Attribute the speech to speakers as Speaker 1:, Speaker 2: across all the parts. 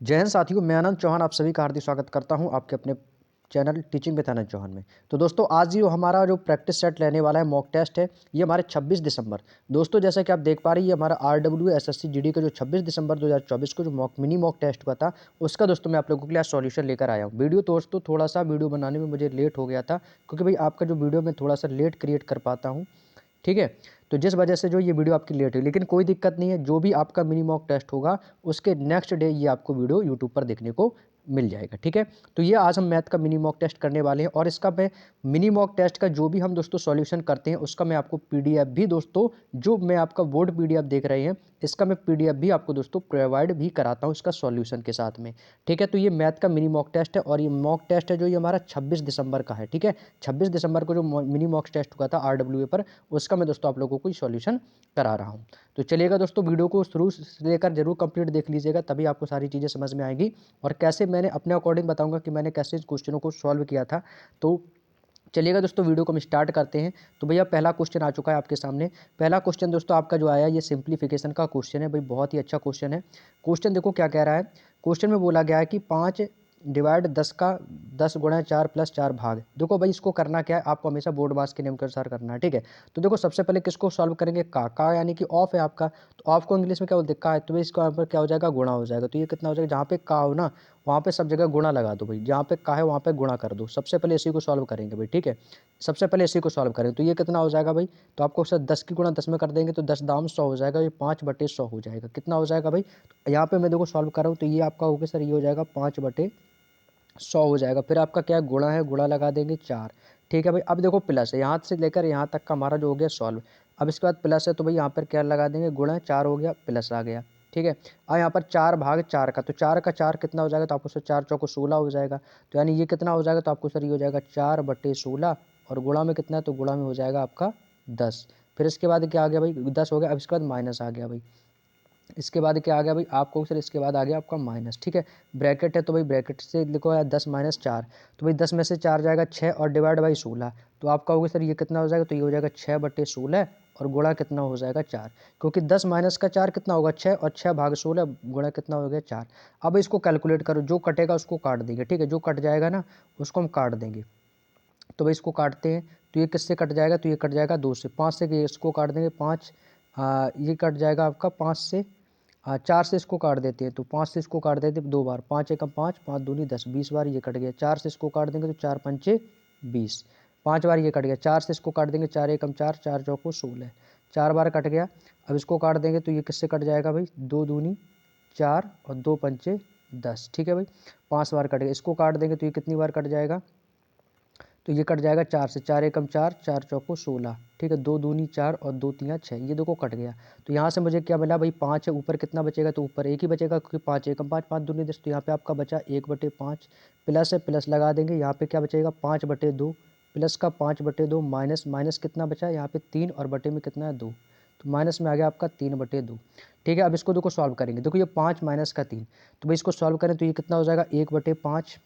Speaker 1: जय हिंद साथियों, मैं आनंद चौहान आप सभी का हार्दिक स्वागत करता हूं आपके अपने चैनल टीचिंग विद आनंद चौहान में। तो दोस्तों, आज जो हमारा जो प्रैक्टिस सेट रहने वाला है, मॉक टेस्ट है, ये हमारे 26 दिसंबर। दोस्तों, जैसा कि आप देख पा रही है, हमारा RW SSC GD का जो 26 दिसंबर 2024 को जो मिनी मॉक टेस्ट हुआ था, उसका दोस्तों मैं आप लोगों के लिए सॉल्यूशन लेकर आया हूँ। दोस्तों थोड़ा सा वीडियो बनाने में मुझे लेट हो गया था, क्योंकि भाई आपका जो वीडियो मैं थोड़ा सा लेट क्रिएट कर पाता हूँ, ठीक है। तो जिस वजह से जो ये वीडियो आपकी लेट हुई, लेकिन कोई दिक्कत नहीं है। जो भी आपका मिनी मॉक टेस्ट होगा, उसके नेक्स्ट डे ये आपको वीडियो यूट्यूब पर देखने को मिल जाएगा, ठीक है। तो ये आज हम मैथ का मिनी मॉक टेस्ट करने वाले हैं, और इसका मैं मिनी मॉक टेस्ट का जो भी हम दोस्तों सॉल्यूशन करते हैं, उसका मैं आपको पीडीएफ भी दोस्तों, जो मैं आपका बोर्ड पीडीएफ देख रहे हैं, इसका मैं पीडीएफ भी आपको दोस्तों प्रोवाइड भी कराता हूँ इसका सॉल्यूशन के साथ में, ठीक है। तो ये मैथ का मिनी मॉक टेस्ट है, और ये मॉक टेस्ट है जो ये हमारा 26 दिसंबर का है, ठीक है। 26 दिसंबर को जो मिनी मॉक टेस्ट हुआ था RWA पर, उसका मैं दोस्तों आप लोगों को सॉल्यूशन करा रहा हूँ। तो चलिएगा दोस्तों, वीडियो को शुरू से लेकर जरूर कंप्लीट देख लीजिएगा, तभी आपको सारी चीज़ें समझ में आएगी, और कैसे मैंने अपने अकॉर्डिंग बताऊंगा कि मैंने कैसे इस क्वेश्चनों को सॉल्व किया था। तो चलिएगा दोस्तों, वीडियो को हम स्टार्ट करते हैं। तो भैया पहला क्वेश्चन आ चुका है आपके सामने। पहला क्वेश्चन दोस्तों आपका जो आया, ये सिंप्लीफिकेशन का क्वेश्चन है भाई, बहुत ही अच्छा क्वेश्चन है। क्वेश्चन देखो क्या कह रहा है। क्वेश्चन में बोला गया है कि 5 डिवाइड 10 का 10 गुणा 4 प्लस 4 भाग। देखो भाई, इसको करना क्या है, आपको हमेशा बोर्ड मास के नियम के अनुसार करना है, ठीक है। तो देखो, सबसे पहले किसको सॉल्व करेंगे, का यानी कि ऑफ है आपका, तो ऑफ को इंग्लिश में क्या बोलते हैं, का है। तो भाई इसको यहाँ पर क्या हो जाएगा, गुणा हो जाएगा। तो ये कितना हो जाएगा, जहाँ पे का हो ना, वहाँ पे सब जगह गुणा लगा दो भाई, जहाँ पे का है वहाँ पे गुणा कर दो। सबसे पहले इसी को सॉल्व करेंगे भाई, ठीक है। सबसे पहले इसी को सॉल्व करेंगे, तो ये कितना हो जाएगा भाई, तो आपको सर 10 की गुणा 10 में कर देंगे, तो 10 दाम 100 हो जाएगा, ये 5/100 हो जाएगा। कितना हो जाएगा भाई, तो यहाँ पे मैं देखो सॉल्व कर रहा हूँ, तो ये आपका हो गया सर, ये हो जाएगा 5/100 हो जाएगा। फिर आपका क्या है, गुणा है, गुणा लगा देंगे 4, ठीक है भाई। अब देखो प्लस है, यहाँ से लेकर यहाँ तक का हमारा जो हो गया सॉल्व। अब इसके बाद प्लस है, तो भाई यहाँ पर क्या लगा देंगे, गुणा, 4 हो गया, प्लस आ गया, ठीक है। अब यहाँ पर 4/4 का, तो 4 का 4 कितना हो जाएगा, तो आपको सर 4 चौको 16 हो जाएगा। तो यानी ये कितना हो जाएगा, तो आपको सर ये हो जाएगा 4/16, और गुणा में कितना है, तो गुणा में हो जाएगा आपका 10। फिर इसके बाद क्या आ गया भाई, 10 हो गया। अब इसके बाद माइनस आ गया भाई, इसके बाद क्या आ गया भाई आपको सर, इसके बाद आ गया आपका माइनस, ठीक है। ब्रैकेट है, तो भाई ब्रैकेट से लिखो यार 10 - 4, तो भाई 10 में से 4 जाएगा 6, और डिवाइड बाई 16, तो आपका होगा सर ये कितना हो जाएगा, तो ये हो जाएगा 6/16, और गुणा कितना हो जाएगा 4, क्योंकि 10 - 4 कितना होगा 6, और 6/16 गुणा कितना हो गया 4। अब इसको कैलकुलेट करो, जो कटेगा उसको काट देंगे, ठीक है। जो कट जाएगा ना, उसको हम काट देंगे। तो भाई इसको काटते हैं, तो ये किससे कट जाएगा, तो ये कट जाएगा 2 से, 5 से, इसको काट देंगे 5, ये कट जाएगा आपका 5 से, 4 से इसको काट देते हैं, तो 5 से इसको काट देते हैं 2 बार, 5 एकम 5, 5 दूनी 10, 20 बार ये कट गया। 4 से इसको काट देंगे, तो 4 पंचे 20, 5 बार ये कट गया। 4 से इसको काट देंगे, 4 एकम 4, 4 चौको 16, 4 बार कट गया। अब इसको काट देंगे, तो ये किससे कट जाएगा भाई, 2 दूनी 4, और 2 पंचे 10, ठीक है भाई। 5 बार कट गया, इसको काट देंगे, तो ये कितनी बार कट जाएगा, तो ये कट जाएगा 4 से, 4 एकम 4, 4 चौको 16, ठीक है। 2 दूनी 4, और 2 तियाँ 6, ये देखो कट गया। तो यहाँ से मुझे क्या मिला भाई, 5 है, ऊपर कितना बचेगा, तो ऊपर 1 ही बचेगा, क्योंकि 5 एकम 5, 5 दूनी 10, तो यहाँ पे आपका बचा 1/5। प्लस है, प्लस लगा देंगे, यहाँ पे क्या बचेगा 5/2, प्लस का 5/2, माइनस, माइनस कितना बचा यहाँ पे 3, और बटे में कितना है 2, तो माइनस में आ गया आपका 3/2, ठीक है। अब इसको देखो सॉल्व करेंगे, देखो ये 5 माइनस का 3, तो भाई इसको सॉल्व करें, तो ये कितना हो जाएगा 1/5,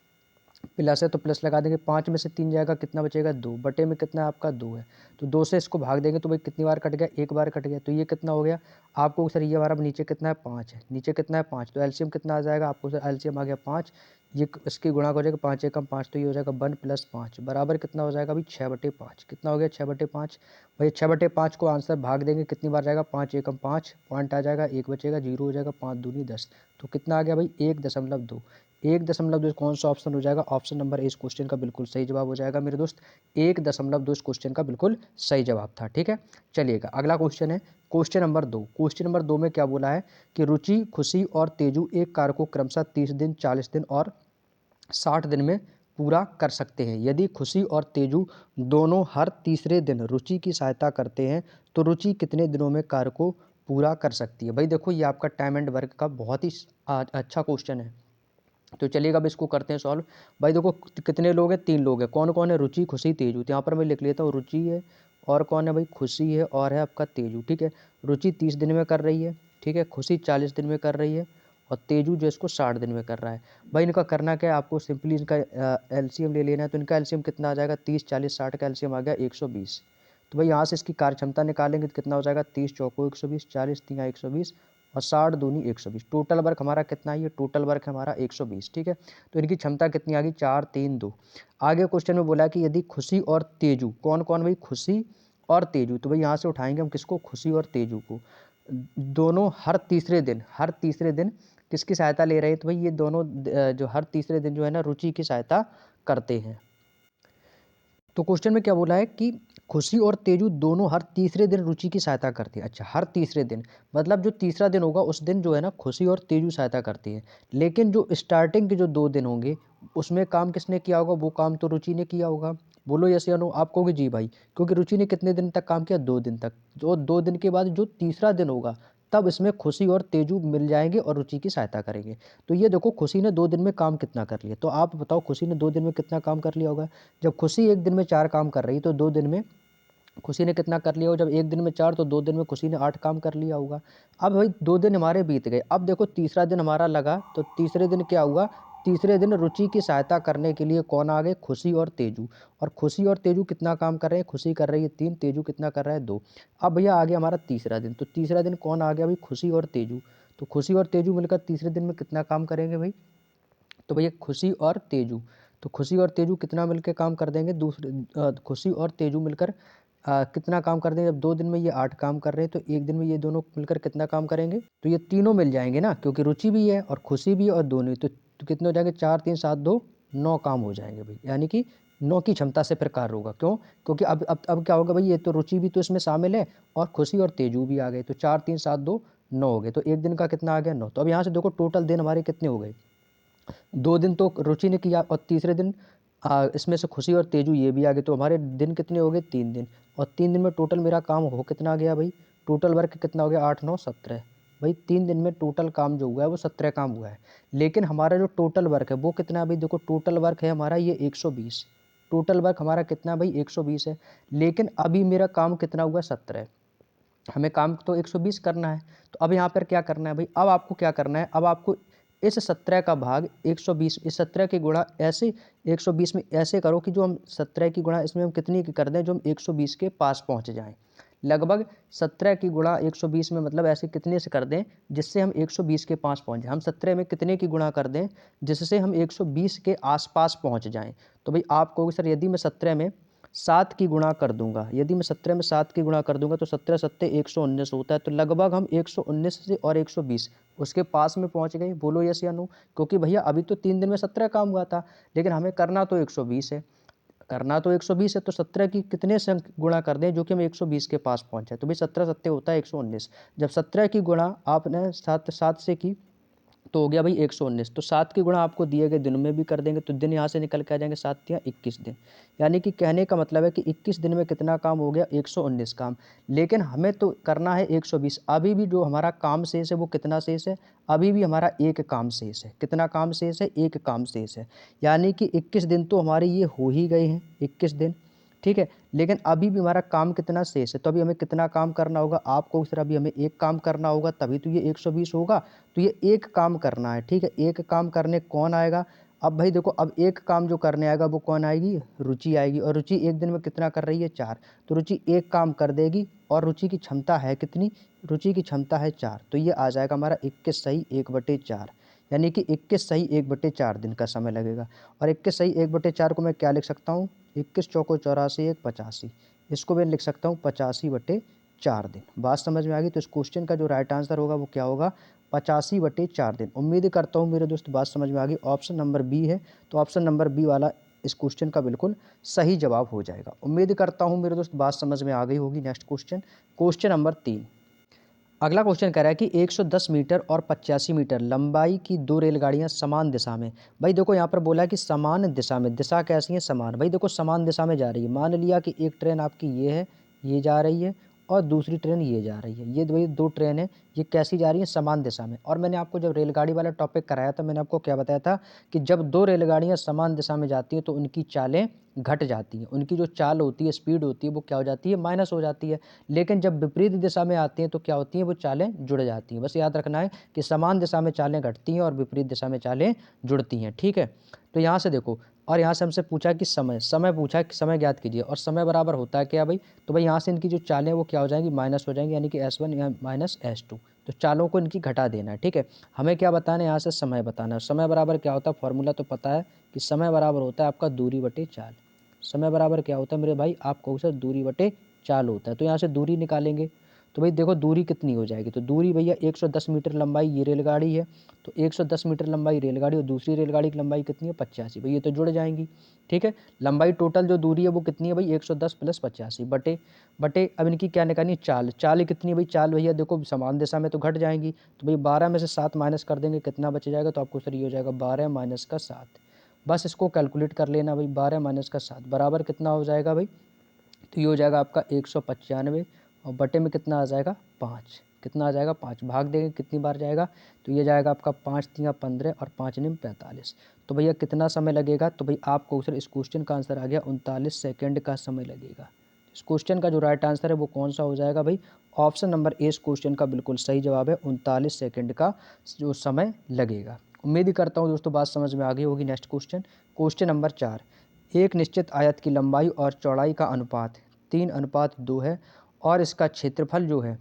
Speaker 1: प्लस है तो प्लस लगा देंगे, 5 में से 3 जाएगा, कितना बचेगा 2, बटे में कितना है आपका 2 है, तो 2 से इसको भाग देंगे, तो भाई कितनी बार कट गया, 1 बार कट गया। तो ये कितना हो गया आपको सर, ये हमारा नीचे कितना है 5 है, नीचे कितना है 5, तो एलसीएम कितना आ जाएगा आपको सर, एलसीएम आ गया 5, ये इसकी गुणा हो जाएगा 5 एकम 5, तो ये हो जाएगा 1 + 5 बराबर कितना हो जाएगा अभी 6/5, कितना हो गया 6/5। भाई 6/5 को आंसर भाग देंगे, कितनी बार जाएगा 5 एकम 5, पॉइंट आ जाएगा, 1 बचेगा, 0 हो जाएगा, 5 दूनी 10, तो कितना आ गया भाई 1.2। 1.2 कौन सा ऑप्शन हो जाएगा, ऑप्शन नंबर ए इस क्वेश्चन का बिल्कुल सही जवाब हो जाएगा मेरे दोस्त। 1.2 इस क्वेश्चन का बिल्कुल सही जवाब था, ठीक है। चलिएगा अगला क्वेश्चन है, क्वेश्चन नंबर 2। क्वेश्चन नंबर 2 में क्या बोला है कि रुचि, खुशी और तेजू एक कार्य को क्रमशः 30 दिन, 40 दिन और 60 दिन में पूरा कर सकते हैं। यदि खुशी और तेजू दोनों हर तीसरे दिन रुचि की सहायता करते हैं, तो रुचि कितने दिनों में कार्य को पूरा कर सकती है। भाई देखो, ये आपका टाइम एंड वर्क का बहुत ही अच्छा क्वेश्चन है। तो चलिएगा अब इसको करते हैं सॉल्व। भाई देखो, कितने लोग हैं, 3 लोग हैं। कौन कौन है, रुचि, खुशी, तेजू। तो यहाँ पर मैं लिख लेता हूँ, रुचि है, और कौन है भाई, खुशी है, और है आपका तेजू, ठीक है। रुचि 30 दिन में कर रही है, ठीक है। खुशी 40 दिन में कर रही है, और तेजू जो इसको 60 दिन में कर रहा है। भाई इनका करना क्या है, आपको सिंपली इनका एलसीएम ले लेना है। तो इनका एलसीएम कितना आ जाएगा, 30 40 60 का एलसीएम आ गया 120। तो भाई यहाँ से इसकी कार्य क्षमता निकालेंगे, तो कितना हो जाएगा, 30 चौको 120, 40 तिया 120, और 60 दूनी 120। टोटल वर्क हमारा कितना है, ये टोटल वर्क है हमारा 120। ठीक है, तो इनकी क्षमता कितनी आ गई, 4 3 2। आगे क्वेश्चन में बोला कि यदि खुशी और तेजू, कौन कौन भाई, खुशी और तेजू, तो भाई यहाँ से उठाएंगे हम किसको, खुशी और तेजू को, दोनों हर तीसरे दिन किसकी सहायता ले रहे हैं, तो भाई ये दोनों जो हर तीसरे दिन जो है ना रुचि की सहायता करते हैं। तो क्वेश्चन में क्या बोला है कि खुशी और तेजू दोनों हर तीसरे दिन रुचि की सहायता करती है। अच्छा, हर तीसरे दिन मतलब जो तीसरा दिन होगा उस दिन जो है ना खुशी और तेजू सहायता करती है, लेकिन जो स्टार्टिंग के जो 2 दिन होंगे उसमें काम किसने किया होगा, वो काम तो रुचि ने किया होगा। बोलो यस या नो, आप कहोगे जी भाई, क्योंकि रुचि ने कितने दिन तक काम किया, 2 दिन तक। जो 2 दिन के बाद जो तीसरा दिन होगा तब इसमें खुशी और तेजू मिल जाएंगे और रुचि की सहायता करेंगे। तो ये देखो खुशी ने 2 दिन में काम कितना कर लिया, तो आप बताओ खुशी ने 2 दिन में कितना काम कर लिया होगा। जब खुशी एक दिन में 4 काम कर रही तो 2 दिन में खुशी ने कितना कर लिया होगा, जब एक दिन में 4 तो 2 दिन में खुशी ने 8 काम कर लिया होगा। अब भाई 2 दिन हमारे बीत गए, अब देखो तीसरा दिन हमारा लगा, तो तीसरे दिन क्या हुआ, तीसरे दिन रुचि की सहायता करने के लिए कौन आ गए, खुशी और तेजू। और खुशी और तेजू कितना काम कर रहे हैं, खुशी कर रही है 3, तेजू कितना कर रहा है 2। अब भैया आ गया हमारा तीसरा दिन, तो तीसरा दिन कौन आ गया भाई, खुशी और तेजू। तो खुशी और तेजू मिलकर तीसरे दिन में कितना काम करेंगे भाई, तो भैया खुशी और तेजू, तो खुशी और तेजू कितना मिलकर काम कर देंगे, खुशी और तेजू मिलकर कितना काम कर देंगे, जब 2 दिन में ये 8 काम कर रहे हैं तो एक दिन में ये दोनों मिलकर कितना काम करेंगे, तो ये तीनों मिल जाएंगे ना, क्योंकि रुचि भी है और खुशी भी है और दोनों, तो कितने हो जाएंगे, 4 3 7 2 9 काम हो जाएंगे भाई, यानी कि 9 की क्षमता से फिर कार्य होगा। क्यों, क्योंकि अब क्या होगा भाई, ये तो रुचि भी तो इसमें शामिल है और खुशी और तेजू भी आ गए, तो 4 3 7 2 9 हो गए, तो एक दिन का कितना आ गया, 9। तो अब यहाँ से देखो टोटल दिन हमारे कितने हो गए, 2 दिन तो रुचि ने किया और तीसरे दिन इसमें से खुशी और तेजू ये भी आ गए, तो हमारे दिन कितने हो गए, 3 दिन। और 3 दिन में टोटल मेरा काम हो कितना गया भाई, टोटल वर्क कितना हो गया, 8 9 17 भाई। 3 दिन में टोटल काम जो हुआ है वो 17 काम हुआ है, लेकिन हमारा जो टोटल वर्क है वो कितना है भाई, देखो टोटल वर्क है हमारा ये 120, टोटल वर्क हमारा कितना भाई 120 है, लेकिन अभी मेरा काम कितना हुआ, 17। हमें काम तो 120 करना है, तो अब यहाँ पर क्या करना है भाई, अब आपको क्या करना है, अब आपको इस 17 का भाग 120, इस 17 की गुणा ऐसे 120 में ऐसे करो कि जो हम 17 की गुणा इसमें हम कितनी की कर दें, जो हम 120 के पास पहुँच जाएं। लगभग 17 की गुणा 120 में मतलब ऐसे कितने से कर दें जिससे हम 120 के पास पहुँच जाएं, हम 17 में कितने की गुणा कर दें जिससे हम 120 के आसपास पहुँच जाएं। तो भाई आप कहोगे सर यदि मैं 17 में 7 की गुणा कर दूंगा, यदि मैं 17 में 7 की गुणा कर दूंगा तो 17 सत्ते 119 होता है, तो लगभग हम 119 से और 120 उसके पास में पहुंच गए। बोलो यस या नो, क्योंकि भैया अभी तो 3 दिन में 17 काम हुआ था, लेकिन हमें करना तो 120 है, करना तो 120 है, तो 17 की कितने से गुणा कर दें जो कि हम 120 के पास पहुंचे, तो भाई 17 सत्ते होता है 119। जब 17 की गुणा आपने 7 से की तो हो गया भाई 119, तो 7 की गुणा आपको दिए गए दिनों में भी कर देंगे, तो दिन यहाँ से निकल के आ जाएंगे, 7 या 21 दिन। यानी कि कहने का मतलब है कि 21 दिन में कितना काम हो गया, 119 काम, लेकिन हमें तो करना है 120। अभी भी जो हमारा काम शेष है वो कितना शेष है, अभी भी हमारा एक काम शेष है। कितना काम शेष है, एक काम शेष है, यानी कि 21 दिन तो हमारे ये हो ही गए हैं, 21 दिन, ठीक है, लेकिन अभी भी हमारा काम कितना शेष है, तो अभी हमें कितना काम करना होगा, आपको सर अभी हमें एक काम करना होगा तभी तो ये 120 होगा, तो ये एक काम करना है, ठीक है, एक काम करने कौन आएगा। अब भाई देखो, अब एक काम जो करने आएगा वो कौन आएगी, रुचि आएगी, और रुचि एक दिन में कितना कर रही है, 4, तो रुचि एक काम कर देगी, और रुचि की क्षमता है कितनी, रुचि की क्षमता है 4, तो ये आ जाएगा हमारा 21 सही 1/4, यानी कि 21 सही 1/4 दिन का समय लगेगा। और 21 सही 1/4 को मैं क्या लिख सकता हूँ, 21 चौको 84 1 85, इसको मैं लिख सकता हूँ 85/4 दिन। बात समझ में आ गई, तो इस क्वेश्चन का जो राइट आंसर होगा वो क्या होगा, 85/4 दिन। उम्मीद करता हूँ मेरे दोस्त बात समझ में आ गई, ऑप्शन नंबर बी है, तो ऑप्शन नंबर बी वाला इस क्वेश्चन का बिल्कुल सही जवाब हो जाएगा। उम्मीद करता हूँ मेरे दोस्त बात समझ में आ गई होगी। Next question, question number 3। अगला क्वेश्चन कह रहा है कि 110 मीटर और 85 मीटर लंबाई की 2 रेलगाड़ियां समान दिशा में, भाई देखो यहाँ पर बोला है कि समान दिशा में, दिशा कैसी है, समान, भाई देखो समान दिशा में जा रही है। मान लिया कि एक ट्रेन आपकी ये है, ये जा रही है, और दूसरी ट्रेन ये जा रही है, ये भाई 2 ट्रेन है, ये कैसी जा रही है, समान दिशा में। और मैंने आपको जब रेलगाड़ी वाला टॉपिक कराया था, मैंने आपको क्या बताया था कि जब 2 रेलगाड़ियाँ समान दिशा में जाती हैं तो उनकी चालें घट जाती हैं, उनकी जो चाल होती है, स्पीड होती है, वो क्या हो जाती है, माइनस हो जाती है। लेकिन जब विपरीत दिशा में आती हैं तो क्या होती हैं, वो चालें जुड़ जाती हैं। बस याद रखना है कि समान दिशा में चालें घटती हैं और विपरीत दिशा में चालें जुड़ती हैं, ठीक है। तो यहाँ से देखो, और यहाँ से हमसे पूछा कि समय पूछा कि समय ज्ञात कीजिए, और समय बराबर होता है क्या भाई, तो भाई यहाँ से इनकी जो चालें वो क्या हो जाएंगी, माइनस हो जाएंगी, यानी कि S1 या माइनस S2। तो चालों को इनकी घटा देना है, ठीक है। हमें क्या बताना है, यहाँ से समय बताना है। समय बराबर क्या होता है, फॉर्मूला तो पता है कि समय बराबर होता है आपका दूरी बटे चाल। समय बराबर क्या होता है मेरे भाई, आपको सर दूरी बटे चाल होता है। तो यहाँ से दूरी निकालेंगे, तो भाई देखो दूरी कितनी हो जाएगी, तो दूरी भैया 110 मीटर लंबाई ये रेलगाड़ी है, तो 110 मीटर लंबाई रेलगाड़ी, और दूसरी रेलगाड़ी की लंबाई कितनी है 85, भाई ये तो जुड़ जाएंगी, ठीक है। लंबाई टोटल जो दूरी है वो कितनी है भाई, 110 प्लस 85 बटे बटे अब इनकी क्या निकालनी है, चाल। चाल कितनी है भाई, चाल भैया देखो समान दिशा में तो घट जाएंगी, तो भाई 12 में से 7 माइनस कर देंगे, कितना बच जाएगा, तो आपको सर ये हो जाएगा 12 माइनस का 7। बस इसको कैलकुलेट कर लेना भाई, 12 माइनस का 7 बराबर कितना हो जाएगा भाई, तो ये हो जाएगा आपका 195, और बटे में कितना आ जाएगा 5, कितना आ जाएगा 5, भाग देंगे कितनी बार जाएगा, तो ये जाएगा आपका 5 तिया 15 और 5 निम 45। तो भैया कितना समय लगेगा, तो भाई आपको सर इस क्वेश्चन का आंसर आ गया 39 सेकेंड का समय लगेगा। इस क्वेश्चन का जो राइट आंसर है वो कौन सा हो जाएगा भाई, ऑप्शन नंबर ए इस क्वेश्चन का बिल्कुल सही जवाब है, 39 सेकेंड का जो समय लगेगा। उम्मीद ही करता हूँ दोस्तों बात समझ में आ गई होगी। नेक्स्ट क्वेश्चन, क्वेश्चन नंबर 4, एक निश्चित आयत की लंबाई और चौड़ाई का अनुपात 3:2 है, और इसका क्षेत्रफल जो है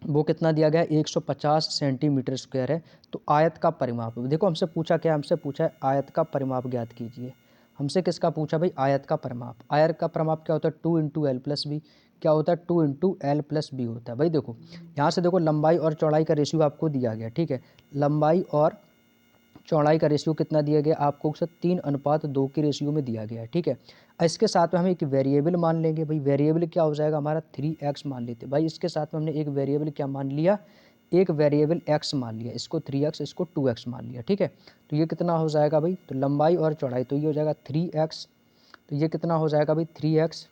Speaker 1: वो कितना दिया गया है, 150 सेंटीमीटर स्क्वायर है। तो आयत का परिमाप, देखो हमसे पूछा क्या, हमसे पूछा है आयत का परिमाप ज्ञात कीजिए। हमसे किसका पूछा भाई, आयत का परिमाप। आयत का परिमाप क्या होता है, 2 × L + B। क्या होता है, 2 × L + B होता है। भाई देखो यहाँ से देखो लंबाई और चौड़ाई का रेशियो आपको दिया गया, ठीक है। लंबाई और चौड़ाई का रेशियो कितना दिया गया आपको, सर 3:2 के रेशियो में दिया गया है, ठीक है। इसके साथ में हम एक वेरिएबल मान लेंगे भाई, वेरिएबल क्या हो जाएगा हमारा 3x मान लेते भाई। इसके साथ में हमने एक वेरिएबल क्या मान लिया, एक वेरिएबल x मान लिया, इसको 3x इसको 2x मान लिया, ठीक है। तो ये कितना हो जाएगा भाई, तो लंबाई और चौड़ाई, तो ये हो जाएगा 3x, तो ये कितना हो जाएगा भाई 3x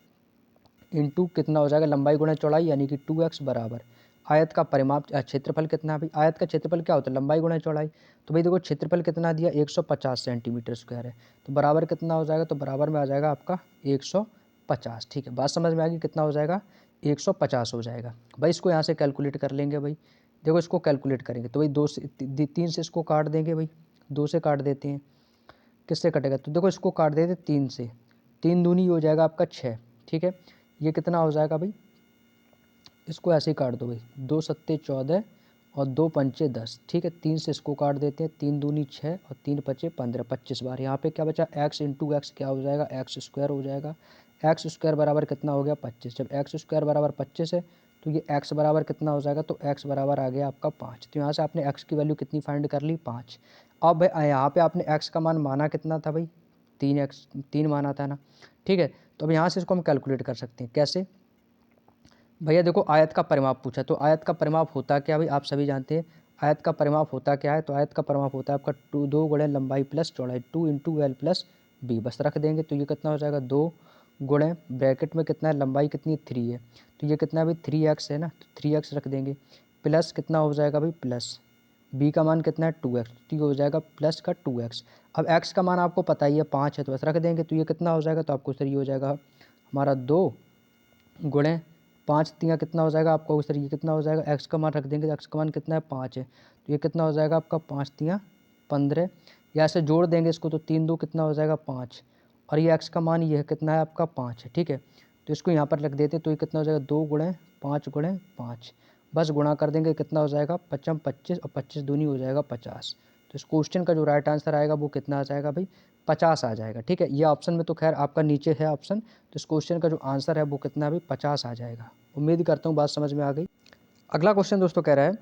Speaker 1: इंटू कितना हो जाएगा लंबाई गुणा चौड़ाई, यानी कि 2x बराबर आयत का परिमाप क्षेत्रफल कितना है भाई, आयत का क्षेत्रफल क्या होता है, लंबाई गुणा चौड़ाई। तो भाई देखो क्षेत्रफल कितना दिया, 150 सेंटीमीटर स्क्वायर है, तो बराबर कितना हो जाएगा, तो बराबर में आ जाएगा आपका 150, ठीक है। बात समझ में आ गई, कितना हो जाएगा 150 हो जाएगा भाई। इसको यहाँ से कैलकुलेट कर लेंगे भाई, देखो इसको कैलकुलेट करेंगे तो भाई 2 से 3 से इसको काट देंगे भाई, 2 से काट देते हैं, किससे कटेगा, तो देखो इसको काट देते 3 से, 3 दूनी हो जाएगा आपका 6, ठीक है। ये कितना हो जाएगा भाई, इसको ऐसे ही काट दो भाई, 2 सत्ते 14 और 2 पंचे 10, ठीक है। 3 से इसको काट देते हैं, 3 दूनी 6 और 3 पचे 15, 25 बार। यहाँ पे क्या बचा, x इंटू एक्स क्या हो जाएगा, एक्स स्क्वायर हो जाएगा। एक्स स्क्वायर बराबर कितना हो गया 25, जब एक्स स्क्वायर बराबर 25 है तो ये x बराबर कितना हो जाएगा, तो x बराबर आ गया आपका 5। तो यहाँ से आपने x की वैल्यू कितनी फाइंड कर ली, 5। अब भाई यहाँ पे आपने x का मान माना कितना था भाई, 3x, 3 माना था ना, ठीक है। तो अब यहाँ से इसको हम कैलकुलेट कर सकते हैं, कैसे भैया, देखो आयत का परिमाप पूछा, तो आयत का परिमाप होता क्या भाई, आप सभी जानते हैं आयत का परिमाप होता क्या है, तो आयत का परिमाप होता है आपका 2 गुणे लंबाई प्लस चौड़ाई, 2 × L + B, बस रख देंगे। तो ये कितना हो जाएगा, 2 गुणे ब्रैकेट में कितना है, लंबाई कितनी है 3 है, तो ये कितना है भाई 3x है ना, तो 3x रख देंगे, प्लस कितना हो जाएगा भाई, प्लस b का मान कितना है 2x, तो ये हो जाएगा प्लस का 2x। अब x का मान आपको पता ही है 5 है, तो बस रख देंगे, तो ये कितना हो जाएगा, तो आपको सर ये हो जाएगा हमारा 2 गुणे 5 तिया कितना हो जाएगा आपका, उस तरीके कितना हो जाएगा, x का मान रख देंगे, तो x का मान कितना है 5 है, तो ये कितना हो जाएगा आपका 5 तिया 15, या ऐसे जोड़ देंगे इसको, तो 3 2 कितना हो जाएगा 5, और ये x का मान ये कितना है आपका 5 है, ठीक है। तो इसको यहाँ पर रख देते, तो ये कितना हो जाएगा 2 गुणे 5 गुणे 5, बस गुणा कर देंगे, कितना हो जाएगा 5 25 और 25 दूनी हो जाएगा 50। तो इस क्वेश्चन का जो राइट आंसर आएगा वो कितना आ जाएगा भाई, 50 आ जाएगा, ठीक है। ये ऑप्शन में तो खैर आपका नीचे है ऑप्शन, तो इस क्वेश्चन का जो आंसर है वो कितना भी 50 आ जाएगा। उम्मीद करता हूँ बात समझ में आ गई। अगला क्वेश्चन दोस्तों कह रहा है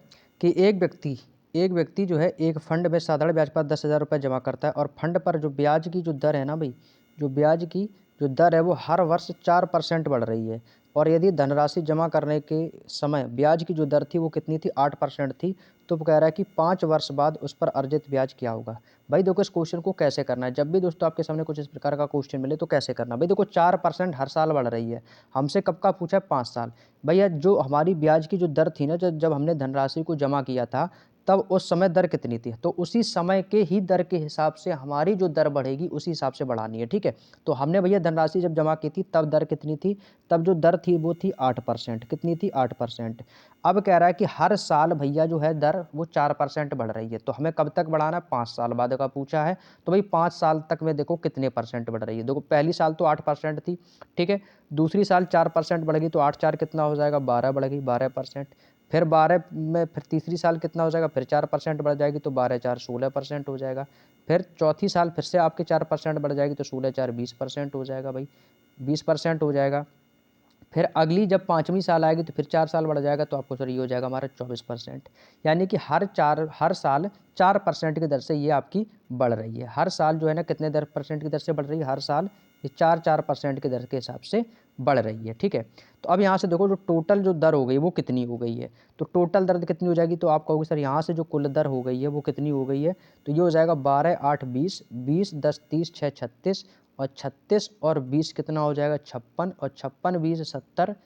Speaker 1: कि एक व्यक्ति जो है एक फंड में साधारण ब्याज पर 10,000 रुपये जमा करता है, और फंड पर जो ब्याज की जो दर है ना भाई, जो ब्याज की जो दर है वो हर वर्ष 4% बढ़ रही है, और यदि धनराशि जमा करने के समय ब्याज की जो दर थी वो कितनी थी, 8% थी। तो वो कह रहा है कि 5 वर्ष बाद उस पर अर्जित ब्याज क्या होगा। भाई देखो इस क्वेश्चन को कैसे करना है, जब भी दोस्तों आपके सामने कुछ इस प्रकार का क्वेश्चन मिले तो कैसे करना। भाई देखो 4% हर साल बढ़ रही है, हमसे कब का पूछा है 5 साल। भैया जो हमारी ब्याज की जो दर थी ना, जब हमने धनराशि को जमा किया था तब उस समय दर कितनी थी, तो उसी समय के ही दर के हिसाब से हमारी जो दर बढ़ेगी उसी हिसाब से बढ़ानी है, ठीक है। तो हमने भैया धनराशि जब जमा की थी तब दर कितनी थी, तब जो दर थी वो थी 8%। कितनी थी? 8%। अब कह रहा है कि हर साल भैया जो है दर वो 4% बढ़ रही है। तो हमें कब तक बढ़ाना है? 5 साल बाद का पूछा है। तो भाई 5 साल तक में देखो कितने परसेंट बढ़ रही है। देखो पहली साल तो 8% थी, ठीक है। दूसरी साल 4% बढ़ गई, तो 8 4 कितना हो जाएगा? 12 बढ़ गई, 12%। फिर 12 में फिर तीसरी साल कितना हो जाएगा? फिर 4% बढ़ जाएगी, तो 12 4 16% हो जाएगा। फिर चौथी साल फिर से आपके 4% बढ़ जाएगी, तो 16 4 20% हो जाएगा भाई, 20% हो जाएगा। फिर अगली जब 5वीं साल आएगी तो फिर 4 साल बढ़ जाएगा, तो आपको सर ये हो जाएगा हमारा 24%। यानी कि हर साल 4% की दर से ये आपकी बढ़ रही है। हर साल जो है ना कितने दर परसेंट की दर से बढ़ रही है? हर साल ये 4% की दर के हिसाब से बढ़ रही है, ठीक है। तो अब यहाँ से देखो जो टोटल जो दर हो गई वो कितनी हो गई है। तो टोटल दर कितनी हो जाएगी? तो आप कहोगे सर यहाँ से जो कुल दर हो गई है वो कितनी हो गई है? तो ये हो जाएगा 12 8 20, 20 10 30 6 36, और 36 और 20 कितना हो जाएगा? 56, और 56 20 70,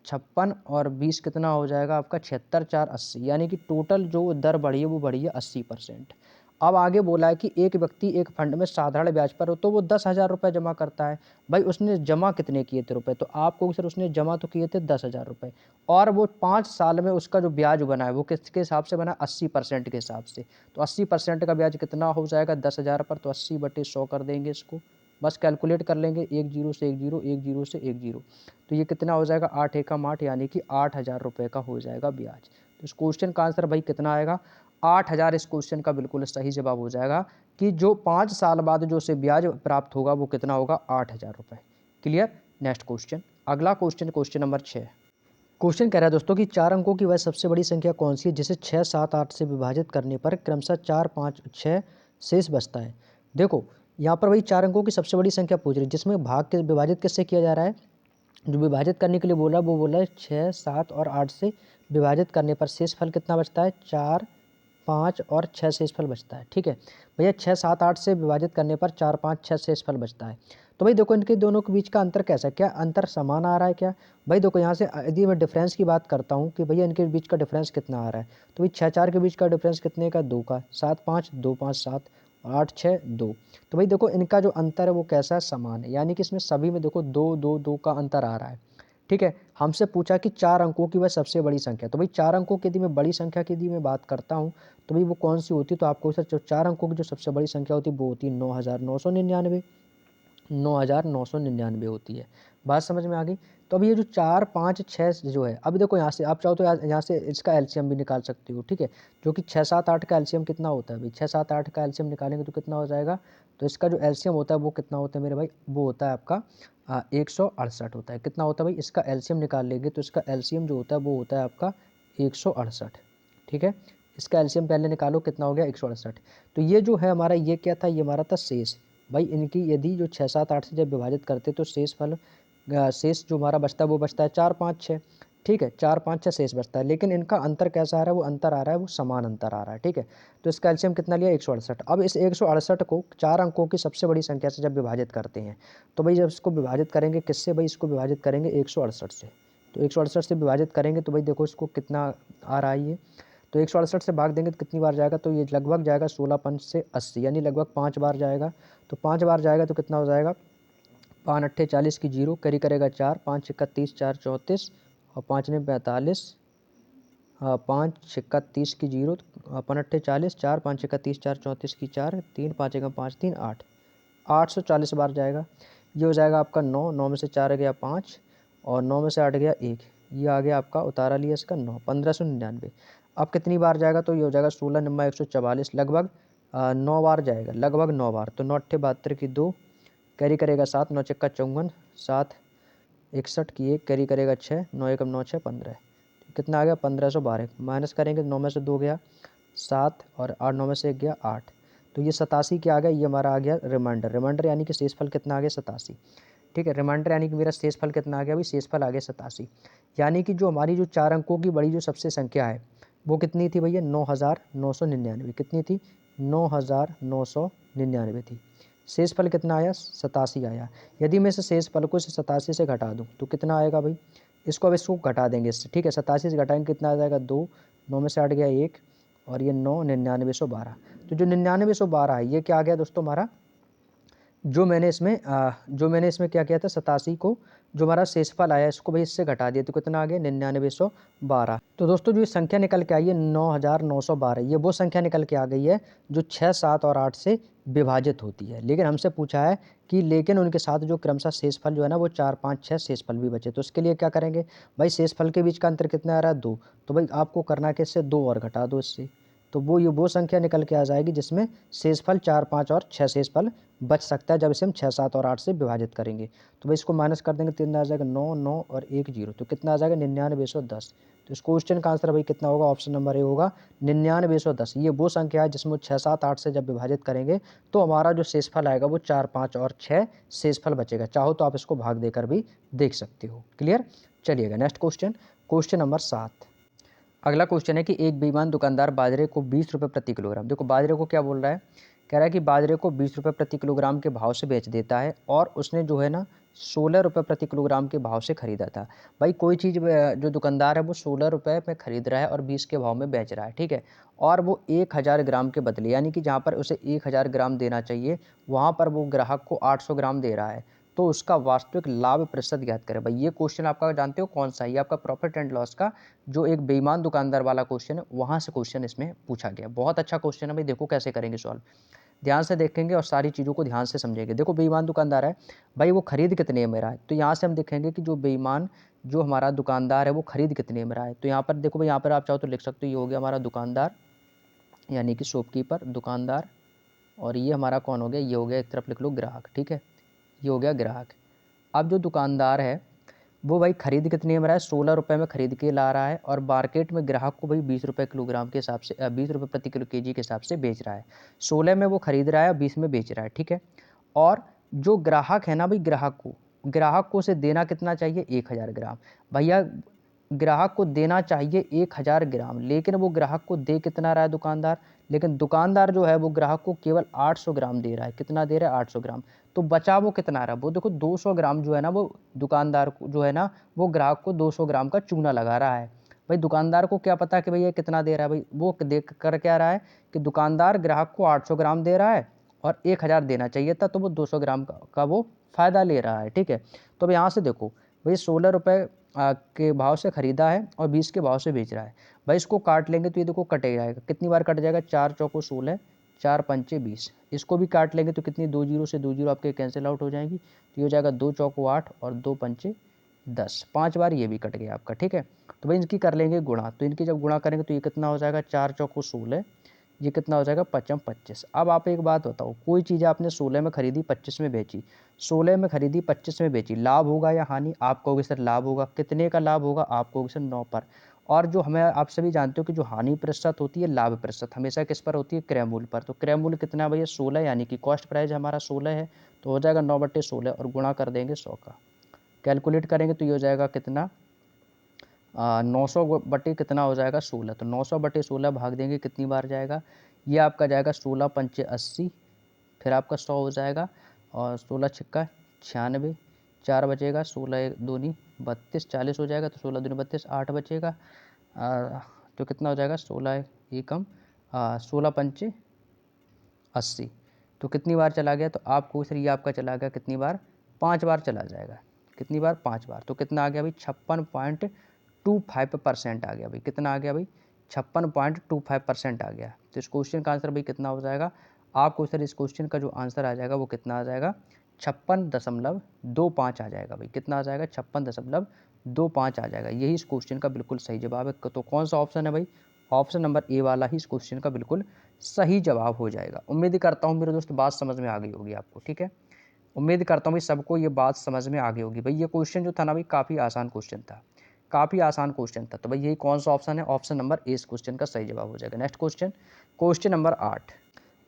Speaker 1: 56 और 20 कितना हो जाएगा आपका? 76 4 80। यानी कि टोटल जो दर बढ़ी है वो बढ़ी है 80%। अब आगे बोला है कि एक व्यक्ति एक फंड में साधारण ब्याज पर हो तो वो 10,000 रुपये जमा करता है। भाई उसने जमा कितने किए थे रुपए? तो आपको सर उसने जमा तो किए थे 10,000 रुपये, और वो 5 साल में उसका जो ब्याज बना है वो किसके हिसाब से बना? 80% के हिसाब से। तो 80% का ब्याज कितना हो जाएगा 10,000 पर? तो 80/100 कर देंगे इसको, बस कैलकुलेट कर लेंगे, 1 0 से 1 0, 1 0 से 1 0। तो ये कितना हो जाएगा? 8 एकम 8, यानी कि 8,000 रुपये का हो जाएगा ब्याज। तो इस क्वेश्चन का आंसर भाई कितना आएगा? 8,000 इस क्वेश्चन का बिल्कुल सही जवाब हो जाएगा कि जो 5 साल बाद जो से ब्याज प्राप्त होगा वो कितना होगा? 8,000 रुपये। क्लियर? नेक्स्ट क्वेश्चन, अगला क्वेश्चन, क्वेश्चन नंबर 6। क्वेश्चन कह रहा है दोस्तों कि 4 अंकों की वह सबसे बड़ी संख्या कौन सी है जिसे 6 7 8 से विभाजित करने पर क्रमशः 4 5 6 शेष बचता है। देखो यहाँ पर वही 4 अंकों की सबसे बड़ी संख्या पूछ रही है, जिसमें भाग के विभाजित किससे किया जा रहा है? जो विभाजित करने के लिए बोला वो बोला है 6 7 और 8 से विभाजित करने पर शेष फल कितना बचता है? 4 5 और 6 शेषफल बचता है, ठीक है। भैया 6 7 8 से विभाजित करने पर 4 5 6 शेषफल बचता है। तो भाई देखो इनके दोनों के बीच का अंतर कैसा है? क्या अंतर समान आ रहा है क्या? भाई देखो यहाँ से यदि मैं डिफरेंस की बात करता हूँ कि भैया इनके बीच का डिफरेंस कितना आ रहा है, तो भाई 6 4 के बीच का डिफरेंस कितने का? 2 का। 7 5 2 5 7, 8 6 2। तो भाई देखो इनका जो अंतर है वो कैसा है? समान है, यानी कि इसमें सभी में देखो 2 2 2 का अंतर आ रहा है, ठीक है। हमसे पूछा कि 4 अंकों की वह सबसे बड़ी संख्या। तो भाई 4 अंकों की यदि मैं बड़ी संख्या की यदि मैं बात करता हूँ तो भाई वो कौन सी होती है? तो आपको सर जो 4 अंकों की जो सबसे बड़ी संख्या होती है वो होती है 9,999। 9,999 होती है। बात समझ में आ गई? तो अब ये जो 4 5 6 जो है, अब देखो यहाँ से आप चाहो तो यहाँ से इसका एलसीएम भी निकाल सकते हो, ठीक है। जो कि 6 7 8 का एलसीएम कितना होता है भाई? 6 7 8 का एलसीएम निकालेंगे तो कितना हो जाएगा? तो इसका जो एलसीएम होता है वो कितना होता है मेरे भाई? वो होता है आपका 168 होता है। कितना होता है भाई? इसका एलसीएम निकाल लेंगे तो इसका एलसीएम जो होता है वो होता है आपका 168, ठीक है। इसका एलसीएम पहले निकालो, कितना हो गया? 168। तो ये जो है हमारा ये क्या था? ये हमारा था शेष। भाई इनकी यदि जो 6 7 8 से जब विभाजित करते तो शेष फल शेष जो हमारा बचता है वो बचता है 4 5 6, ठीक है। 4 5 6 शेष बचता है, लेकिन इनका अंतर कैसा आ रहा है? वो अंतर आ रहा है वो समान अंतर आ रहा है, ठीक है। तो इसका एलसीएम कितना लिया? 168। अब इस 168 को 4 अंकों की सबसे बड़ी संख्या से जब विभाजित करते हैं तो भाई जब इसको विभाजित करेंगे किससे? भाई इसको विभाजित करेंगे 168 से। तो 168 से विभाजित करेंगे तो भाई देखो इसको कितना आ रहा है ये, तो 168 से भाग देंगे तो कितनी बार जाएगा? तो ये लगभग जाएगा 16 5 से 80, यानी लगभग 5 बार जाएगा। तो 5 बार जाएगा तो कितना हो जाएगा? 5 8 40 की जीरो, कैरी करेगा 4, 5 6 30 4 34, और 5 9 45, 5 6 30 की जीरो, 5 8 40, 4 5 6 30 4 34 की 4, 3 5 1 5 3 8, 840 बार जाएगा। ये हो जाएगा आपका 9, 9 में से 4 गया 5, और 9 में से 8 गया 1, ये आ गया आपका उतारा लिया इसका 9, 1599। अब कितनी बार जाएगा? तो ये हो जाएगा 16 9 144, लगभग 9 बार जाएगा, लगभग 9 बार। तो 9 8 72 की 2, कैरी करेगा 7, 9 चक्का 54, 7 61 की 1, कैरी करेगा 6, 9 एकम 9 6 15। कितना आ गया? 1512। माइनस करेंगे 9 में से 2 गया 7, और 8 9 में से 1 गया 8, तो ये 87 क्या आ गया? ये हमारा आ गया रिमाइंडर। रिमाइंडर यानी कि शेषफल कितना आ गया? 87, ठीक है। रिमाइंडर यानी कि मेरा शेषफल कितना आ गया? अभी शेषफल आ गया 87। यानी कि जो हमारी जो 4 अंकों की बड़ी जो सबसे संख्या है वो कितनी थी भैया? 9,999। कितनी थी? 9,999 थी। शेषफल कितना आया? 87 आया। यदि मैं इस शेषफल को 87 से घटा दूँ तो कितना आएगा भाई? इसको घटा देंगे इससे, ठीक है। 87 से घटाएंगे कितना आ जाएगा? 2, 9 में से 8 गया 1, और ये 9 9912। तो जो 9912 है ये क्या आ गया दोस्तों हमारा? जो मैंने इसमें क्या किया था 87 को जो हमारा शेषफल आया इसको भाई इससे घटा दिया तो कितना आ गया 9912। तो दोस्तों जो ये संख्या निकल के आई है 9912, ये वो संख्या निकल के आ गई है जो 6, 7 और 8 से विभाजित होती है। लेकिन हमसे पूछा है कि लेकिन उनके साथ जो क्रमशः शेषफल जो है ना वो 4, 5, 6 शेषफल भी बचे। तो उसके लिए क्या करेंगे भाई, शेषफल के बीच का अंतर कितना आ रहा है 2, तो भाई आपको करना कि इससे 2 और घटा दो इससे, तो वो संख्या निकल के आ जाएगी जिसमें शेषफल 4, 5 और 6 शेषफल बच सकता है जब इसे हम 6, 7 और 8 से विभाजित करेंगे। तो भाई इसको माइनस कर देंगे तो कितना आ जाएगा 9, 9 और 1 0, तो कितना आ जाएगा 9910। तो इस क्वेश्चन का आंसर भाई कितना होगा, ऑप्शन नंबर ए होगा 9910। ये वो संख्या है जिसमें 6, 7, 8 से जब विभाजित करेंगे तो हमारा जो शेषफल आएगा वो 4, 5 और 6 शेषफल बचेगा। चाहो तो आप इसको भाग देकर भी देख सकते हो। क्लियर। चलिएगा नेक्स्ट क्वेश्चन, क्वेश्चन नंबर 7। अगला क्वेश्चन है कि एक बेईमान दुकानदार बाजरे को 20 रुपये प्रति किलोग्राम, देखो बाजरे को क्या बोल रहा है, कह रहा है कि बाजरे को 20 रुपये प्रति किलोग्राम के भाव से बेच देता है और उसने जो है ना 16 रुपये प्रति किलोग्राम के भाव से खरीदा था। भाई कोई चीज़ जो दुकानदार है वो 16 रुपये में खरीद रहा है और 20 के भाव में बेच रहा है, ठीक है। और वो 1000 ग्राम के बदले, यानी कि जहाँ पर उसे 1000 ग्राम देना चाहिए वहाँ पर वो ग्राहक को 800 ग्राम दे रहा है। तो उसका वास्तविक लाभ प्रतिशत ज्ञात करें। भाई ये क्वेश्चन आपका जानते हो कौन सा है, ये आपका प्रॉफिट एंड लॉस का जो एक बेईमान दुकानदार वाला क्वेश्चन है वहाँ से क्वेश्चन इसमें पूछा गया। बहुत अच्छा क्वेश्चन है भाई, देखो कैसे करेंगे सॉल्व, ध्यान से देखेंगे और सारी चीज़ों को ध्यान से समझेंगे। देखो बेईमान दुकानदार है भाई, वो खरीद कितने में रहा है, तो यहाँ से हम देखेंगे कि जो बेईमान जो हमारा दुकानदार है वो खरीद कितने में रहा है। तो यहाँ पर देखो भाई, यहाँ पर आप चाहो तो लिख सकते हो, ये हो गया हमारा दुकानदार यानी कि शॉपकीपर दुकानदार, और ये हमारा कौन हो गया, ये हो गया एक तरफ लिख लो ग्राहक, ठीक है, ये हो गया ग्राहक। अब जो दुकानदार है वो भाई खरीद कितने में रहा है, 16 रुपये में खरीद के ला रहा है और मार्केट में ग्राहक को भाई 20 रुपये किलोग्राम के हिसाब से 20 रुपये प्रति किलो केजी के हिसाब से बेच रहा है। 16 में वो खरीद रहा है, 20 में बेच रहा है, ठीक है। और जो ग्राहक है ना भाई, ग्राहक को उसे देना कितना चाहिए 1000 ग्राम। भैया ग्राहक को देना चाहिए 1000 ग्राम, लेकिन वो ग्राहक को दे कितना रहा है दुकानदार, लेकिन दुकानदार जो है वो ग्राहक को केवल 800 ग्राम दे रहा है। कितना दे रहा है 800 ग्राम। तो बचा वो कितना रहा, वो देखो 200 ग्राम जो है ना वो दुकानदार को जो है ना वो ग्राहक को 200 ग्राम का चूना लगा रहा है। भाई दुकानदार को क्या पता कि भाई ये कितना दे रहा है, भाई वो देख कर क्या रहा है कि दुकानदार ग्राहक को 800 ग्राम दे रहा है और 1000 देना चाहिए था, तो वो 200 ग्राम का वो फ़ायदा ले रहा है, ठीक है। तो अब यहाँ से देखो भाई 16 रुपये के भाव से ख़रीदा है और 20 के भाव से बेच रहा है। भाई इसको काट लेंगे तो ये देखो कट जाएगा, कितनी बार कट जाएगा, 4 चौको 16, 4 पंचे 20। इसको भी काट लेंगे तो कितनी, 2 जीरो से 2 जीरो आपके कैंसिल आउट हो जाएंगी, तो ये हो जाएगा 2 चौको 8 और 2 पंचे 10, 5 बार ये भी कट गया आपका, ठीक है। तो भाई इनकी कर लेंगे गुणा, तो इनकी जब गुणा करेंगे तो ये कितना हो जाएगा, 4 चौको 16, ये कितना हो जाएगा 5 25। अब आप एक बात बताओ, कोई चीज़ आपने 16 में खरीदी 25 में बेची, 16 में खरीदी 25 में बेची, लाभ होगा या हानि, आप कहोगे सर लाभ होगा। कितने का लाभ होगा, आप कहोगे सर 9 पर। और जो हमें आप सभी जानते हो कि जो हानि प्रतिशत होती है, लाभ प्रतिशत हमेशा किस पर होती है, क्रय मूल्य पर। तो क्रय मूल्य कितना है भैया 16, यानी कि कॉस्ट प्राइस हमारा 16 है, तो हो जाएगा 9/16 और गुणा कर देंगे 100 का। कैलकुलेट करेंगे तो ये हो जाएगा कितना, 900 बटे कितना हो जाएगा 16, तो 900/16 भाग देंगे कितनी बार जाएगा, ये आपका जाएगा 16 पंचे 80, फिर आपका 100 हो जाएगा और 16 छिक्का 96, 4 बचेगा, 16 दूनी 32, 40 हो जाएगा, तो 16 दूनी 32, 8 बचेगा, तो कितना हो जाएगा 16 एकम 16 पंचे 80। तो कितनी बार चला गया, तो आपको सर ये आपका चला गया कितनी बार, 5 बार चला जाएगा। कितनी बार, 5 बार। तो कितना आ गया भाई 56.25% आ गया भाई, कितना आ गया भाई 56.25% आ गया। तो इस क्वेश्चन का आंसर भाई कितना हो जाएगा, आपको सर इस क्वेश्चन का जो आंसर आ जाएगा वो कितना आ जाएगा 56.25 आ जाएगा भाई, कितना आ जाएगा 56.25 आ जाएगा। यही इस क्वेश्चन का बिल्कुल सही जवाब है। तो कौन सा ऑप्शन है भाई, ऑप्शन नंबर ए वाला ही इस क्वेश्चन का बिल्कुल सही जवाब हो जाएगा। उम्मीद करता हूँ मेरे दोस्त बात समझ में आ गई होगी आपको, ठीक है। उम्मीद करता हूँ भाई सबको ये बात समझ में आ गई होगी। भाई ये क्वेश्चन जो था ना भाई काफ़ी आसान क्वेश्चन था, काफ़ी आसान क्वेश्चन था। तो भाई यही कौन सा ऑप्शन है, ऑप्शन नंबर ए इस क्वेश्चन का सही जवाब हो जाएगा। Next question, question number 8।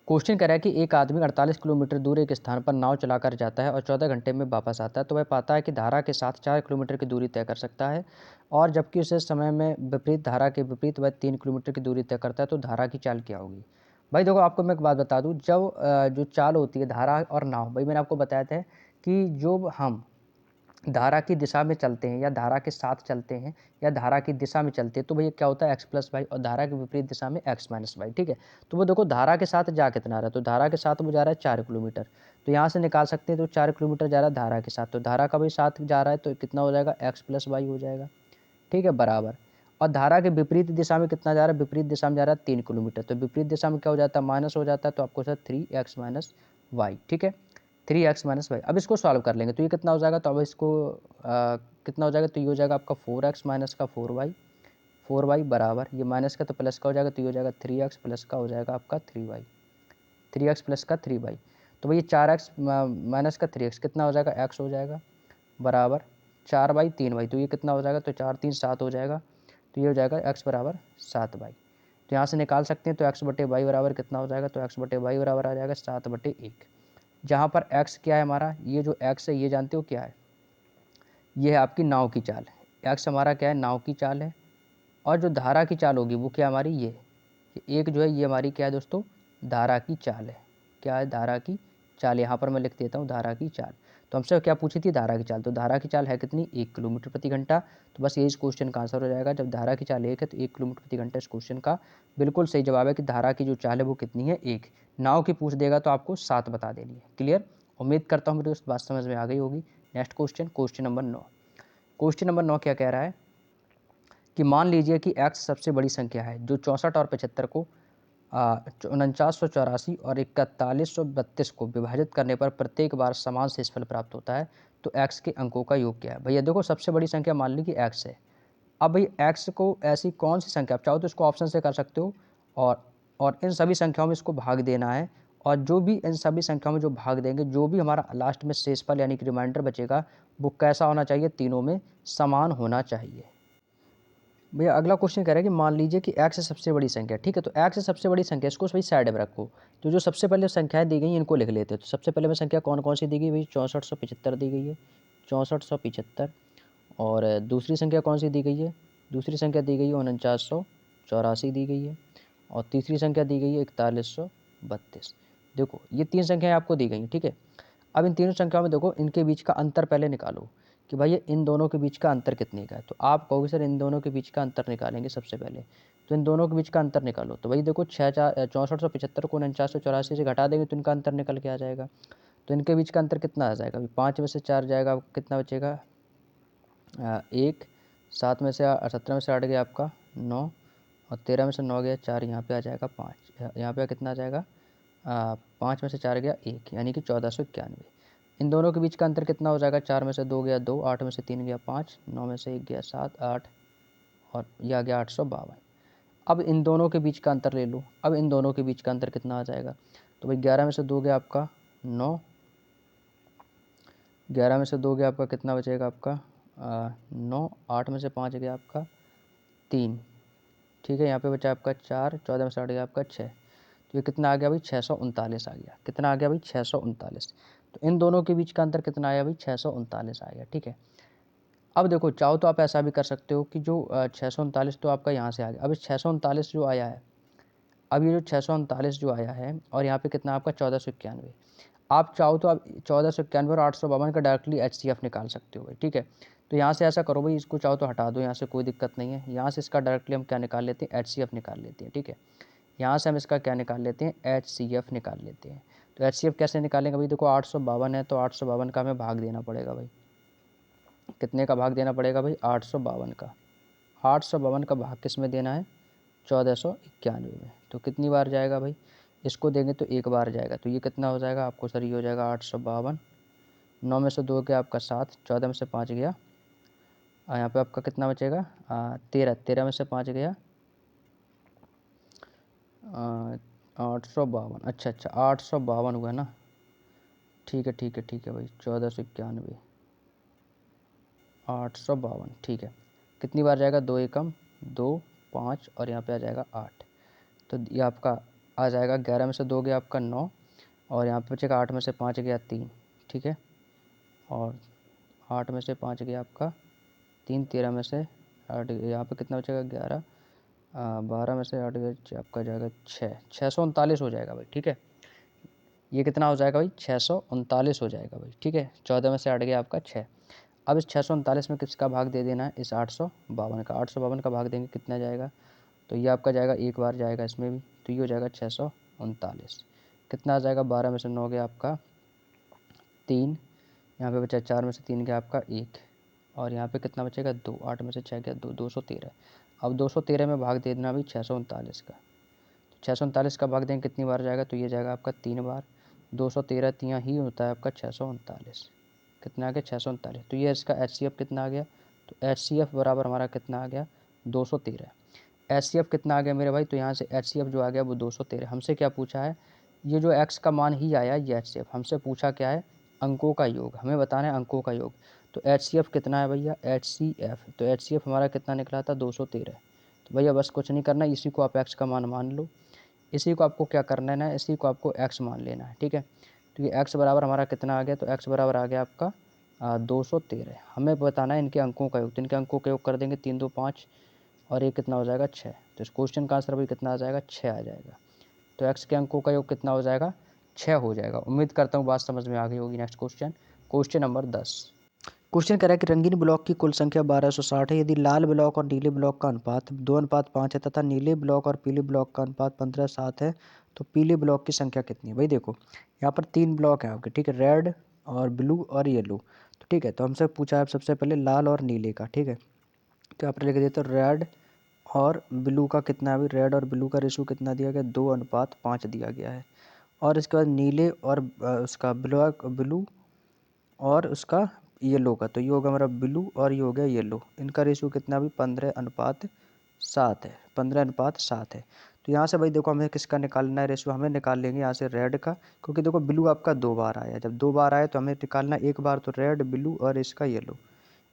Speaker 1: Question कह रहा है कि एक आदमी 48 किलोमीटर दूर एक स्थान पर नाव चलाकर जाता है और 14 घंटे में वापस आता है, तो वह पाता है कि धारा के साथ 4 किलोमीटर की दूरी तय कर सकता है, और जबकि उसे समय में विपरीत धारा के विपरीत वह 3 किलोमीटर की दूरी तय करता है, तो धारा की चाल क्या होगी। भाई देखो आपको मैं एक बात बता दूं, जब जो चाल होती है धारा और नाव, भाई मैंने आपको बताया था कि जो हम धारा की दिशा में चलते हैं या धारा के साथ चलते हैं या धारा की दिशा में चलते हैं तो भैया क्या होता है x प्लस वाई, और धारा के विपरीत दिशा में x माइनस वाई। ठीक है, तो वो देखो धारा के साथ जा कितना रहा है, तो धारा के साथ वो जा रहा है 4 किलोमीटर, तो यहाँ से निकाल सकते हैं, तो 4 किलोमीटर जा रहा है धारा के साथ, तो धारा का भी साथ जा रहा है तो कितना हो जाएगा x प्लस वाई हो जाएगा। ठीक है, बराबर। और धारा के विपरीत दिशा में कितना जा रहा है, विपरीत दिशा में जा रहा है 3 किलोमीटर, तो विपरीत दिशा में क्या हो जाता है, माइनस हो जाता है, तो आपको सर 3x माइनस वाई। ठीक है, 3x माइनस वाई। अब इसको सॉल्व कर लेंगे तो ये कितना हो जाएगा, तो अब इसको कितना हो जाएगा, तो ये हो जाएगा आपका 4x माइनस का 4y बराबर, ये माइनस का तो प्लस का हो जाएगा, तो ये हो जाएगा 3x प्लस का हो जाएगा आपका 3y, 3x प्लस का 3y। तो भैया 4x माइनस का 3x कितना हो जाएगा, x हो जाएगा बराबर 4y 3y, तो ये कितना हो जाएगा, तो 4 3 7 हो जाएगा, तो ये हो जाएगा x बराबर 7y। तो यहाँ से निकाल सकते हैं, तो x बटे वाई बराबर कितना हो जाएगा, तो x बटे वाई बराबर आ जाएगा 7/1, जहाँ पर x क्या है हमारा, ये जो x है ये जानते हो क्या है, ये है आपकी नाव की चाल। x हमारा क्या है, नाव की चाल है, और जो धारा की चाल होगी वो क्या हमारी, ये एक जो है ये हमारी क्या है दोस्तों, धारा की चाल है। क्या है, धारा की चाल। यहाँ पर मैं लिख देता हूँ धारा की चाल। तो हमसे क्या पूछी थी, धारा की चाल, तो धारा की चाल है कितनी, 1 किलोमीटर प्रति घंटा। तो बस यही इस क्वेश्चन का आंसर हो जाएगा, जब धारा की चाल 1 है तो 1 किलोमीटर प्रति घंटा इस क्वेश्चन का बिल्कुल सही जवाब है कि धारा की जो चाल है वो कितनी है, 1। नाव की पूछ देगा तो आपको 7 बता देनी है। क्लियर, उम्मीद करता हूँ मेरी दोस्त बात समझ में आ गई होगी। Next question, question number 9। Question number 9 क्या कह रहा है कि मान लीजिए कि x सबसे बड़ी संख्या है जो 64 और 75 को 4984 और 4132 को विभाजित करने पर प्रत्येक बार समान शेषफल प्राप्त होता है, तो x के अंकों का योग क्या है। भैया देखो सबसे बड़ी संख्या मान ली कि x है। अब भाई x को ऐसी कौन सी संख्या, आप चाहो तो इसको ऑप्शन से कर सकते हो, और इन सभी संख्याओं में इसको भाग देना है, और जो भी इन सभी संख्याओं में जो भाग देंगे, जो भी हमारा लास्ट में शेषफल यानी कि रिमाइंडर बचेगा वो कैसा होना चाहिए, तीनों में समान होना चाहिए। भैया अगला क्वेश्चन कह रहा है कि मान लीजिए कि x सबसे बड़ी संख्या, ठीक है, तो x सबसे बड़ी संख्या, इसको भाई साइड में रखो, तो जो सबसे पहले संख्याएं दी गई इनको लिख लेते हैं। तो सबसे पहले में संख्या कौन कौन सी दी गई भाई, 6475 दी गई है, 6475। और दूसरी संख्या कौन सी दी गई है, दूसरी संख्या दी गई है 4984 दी गई है, और तीसरी संख्या दी गई है 4132। देखो ये 3 संख्याएं आपको दी गई हैं, ठीक है। अब इन तीनों संख्याओं में देखो इनके बीच का अंतर पहले निकालो कि भाई ये इन दोनों के बीच का अंतर कितने का है। तो आप कहोगे सर इन दोनों के बीच का अंतर निकालेंगे सबसे पहले, तो इन दोनों के बीच का अंतर निकालो। तो भाई देखो 6475 को 4984 से घटा देंगे तो इनका अंतर निकल के आ जाएगा। तो इनके बीच का अंतर कितना आ जाएगा, 5 में से 4 जाएगा, कितना बचेगा 1, 7 में से 17 में से 8 गया आपका 9, और 13 में से 9 गया 4, यहाँ पे आ जाएगा 5, यहाँ पे कितना आ जाएगा 5 में से 4 गया 1, यानी कि 1491। इन दोनों के बीच का अंतर कितना हो जाएगा, 4 में से 2 गया 2, 8 में से 3 गया 5, 9 में से 1 गया 7 8, और यह आ गया 852। अब इन दोनों के बीच का अंतर ले लो, अब इन दोनों के बीच का अंतर कितना आ जाएगा, तो भाई 11 में से 2 गया आपका 9, 11 में से 2 गया आपका कितना बचेगा आपका 9, 8 में से 5 गया आपका 3, ठीक है, यहाँ पे बचा आपका 4, 14 में से 8 गया आपका 6, तो ये कितना आ गया भाई 639 आ गया। कितना आ गया भाई 639। तो इन दोनों के बीच का अंतर कितना आया भाई 639 आ गया, ठीक है। अब देखो चाहो तो आप ऐसा भी कर सकते हो कि जो 639 तो आपका यहाँ से आ गया, अब इस 639 जो आया है, अब ये जो 639 जो आया है और यहाँ पे कितना आपका 1491, आप चाहो तो आप 1491 और 852 का डायरेक्टली HCF निकाल सकते हो भाई, ठीक है। तो यहाँ से ऐसा करो भाई, इसको चाहो तो हटा दो, यहाँ से कोई दिक्कत नहीं है। यहाँ से इसका डायरेक्टली हम क्या निकाल लेते हैं, HCF निकाल लेते हैं, ठीक है। यहाँ से हम इसका क्या निकाल लेते हैं, HCF निकाल लेते हैं। तो HCF कैसे निकालेंगे भाई, देखो 852 है तो 852 का हमें भाग देना पड़ेगा भाई, कितने का भाग देना पड़ेगा भाई 852 का। 852 का भाग किस में देना है, 1491 में। तो कितनी बार जाएगा भाई, इसको देंगे तो एक बार जाएगा, तो ये कितना हो जाएगा आपको सर, ये हो जाएगा 852। 9 में से 2 गया आपका 7, 14 में से 5 गया, यहाँ पे आपका कितना बचेगा 13, 13 में से 5 गया 852। अच्छा अच्छा 852 हुआ ना, ठीक है ठीक है ठीक है भाई, 1491 852, ठीक है। कितनी बार जाएगा, 2 एकम 2, 5 और यहाँ पे आ जाएगा 8। तो ये आपका आ जाएगा 11 में से 2 गया आपका 9, और यहाँ पे बचेगा 8 में से 5 गया 3, ठीक है। और 8 में से 5 गया आपका 3, 13 में से 8, यहाँ पे कितना बचेगा 11, 12 में से 8 गया आपका जाएगा 6, 639 हो जाएगा भाई, ठीक है। ये कितना हो जाएगा भाई 639 हो जाएगा भाई, ठीक है। 14 में से 8 गया आपका 6। अब इस 639 में किसका भाग दे देना है, इस 852 का। 852 का भाग देंगे कितना जाएगा, तो ये आपका जाएगा एक बार जाएगा इसमें भी, तो ये हो जाएगा 639। कितना आ जाएगा, 12 में से 9 गया आपका 3, यहाँ पे बचा 4 में से 3 गया आपका 1, और यहाँ पे कितना बचेगा 2, 8 में से 6 गया 2, 213। अब 213 में भाग दे देना भी 639 का। 639 का भाग देंगे कितनी बार जाएगा, तो ये जाएगा आपका 3 बार। 213 तिया ही होता है आपका 639। कितना आ गया 639। तो ये इसका HCF कितना आ गया, तो HCF बराबर हमारा कितना आ गया 213। HCF कितना आ गया मेरे भाई, तो यहाँ से HCF जो आ गया वो 213। हमसे क्या पूछा है, ये जो x का मान ही आया ये HCF, हमसे पूछा क्या है, अंकों का योग, हमें बताना है अंकों का योग। तो HCF कितना है भैया, HCF, तो HCF हमारा कितना निकला था 213। तो भैया बस कुछ नहीं करना, इसी को आप x का मान मान लो, इसी को आपको क्या करना है ना, इसी को आपको x मान लेना है, ठीक है। तो ये x बराबर हमारा कितना आ गया, तो x बराबर आ गया आपका 213। हमें बताना है इनके अंकों का योग, तो इनके अंकों का योग कर देंगे 3 2 5, और ये कितना हो जाएगा 6। तो इस क्वेश्चन का आंसर भी कितना आ जाएगा, 6 आ जाएगा। तो x के अंकों का योग कितना हो जाएगा, 6 हो जाएगा। उम्मीद करता हूँ बात समझ में आ गई होगी। Next question, question number 10। Question कह रहा है कि रंगीन ब्लॉक की कुल संख्या 1260 है यदि लाल ब्लॉक और नीले ब्लॉक का अनुपात 2:5 है तथा नीले ब्लॉक और पीले ब्लॉक का अनुपात 15:7 है, तो पीले ब्लॉक की संख्या कितनी है। भाई देखो यहाँ पर 3 ब्लॉक हैं आपके, ठीक है, रेड और ब्लू और येलो। तो ठीक है, तो हमसे पूछा है सबसे पहले लाल और नीले का, ठीक है। तो यहाँ पर लिख देते रेड और ब्लू का कितना है, अभी रेड और ब्लू का रेशो कितना दिया गया, 2:5 दिया गया है। और इसके बाद नीले और उसका ब्लैक ब्लू और उसका येलो का, तो ये होगा हमारा ब्लू और ये हो गया येलो, इनका रेशियो कितना भी 15:7 है, 15:7 है। तो यहाँ से भाई देखो हमें किसका निकालना है रेशियो, हमें निकाल लेंगे यहाँ से रेड का, क्योंकि देखो ब्लू आपका 2 बार आया, जब 2 बार आया तो हमें निकालना एक बार, तो रेड ब्लू और इसका येलो,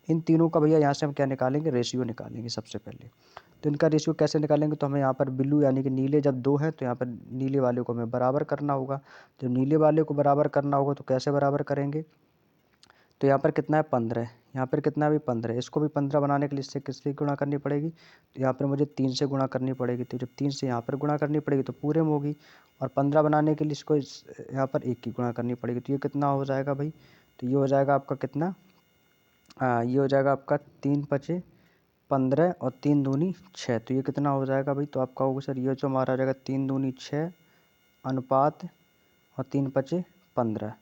Speaker 1: इन तीनों का भैया यहाँ से हम क्या निकालेंगे, रेशियो निकालेंगे सबसे पहले। तो इनका रेशियो कैसे निकालेंगे, तो हमें यहाँ पर ब्लू यानी कि नीले जब 2 हैं तो यहाँ पर नीले वाले को हमें बराबर करना होगा। जब नीले वाले को बराबर करना होगा तो कैसे बराबर करेंगे, तो यहाँ पर कितना है 15, यहाँ पर कितना भी 15, इसको भी 15 बनाने के लिए इससे किससे गुणा करनी पड़ेगी, तो यहाँ पर मुझे 3 से गुणा करनी पड़ेगी। तो जब 3 से यहाँ पर गुणा करनी पड़ेगी तो पूरे में होगी, और 15 बनाने के लिए इसको यहाँ पर 1 की गुणा करनी पड़ेगी। तो ये कितना हो जाएगा भाई, तो ये हो जाएगा आपका कितना, ये हो जाएगा आपका 3 पचे 15 और 3 दूनी 6। तो ये कितना हो जाएगा भाई, तो आपका होगा सर ये जो हमारा आ जाएगा 3 दूनी 6 अनुपात और 3 पचे 15,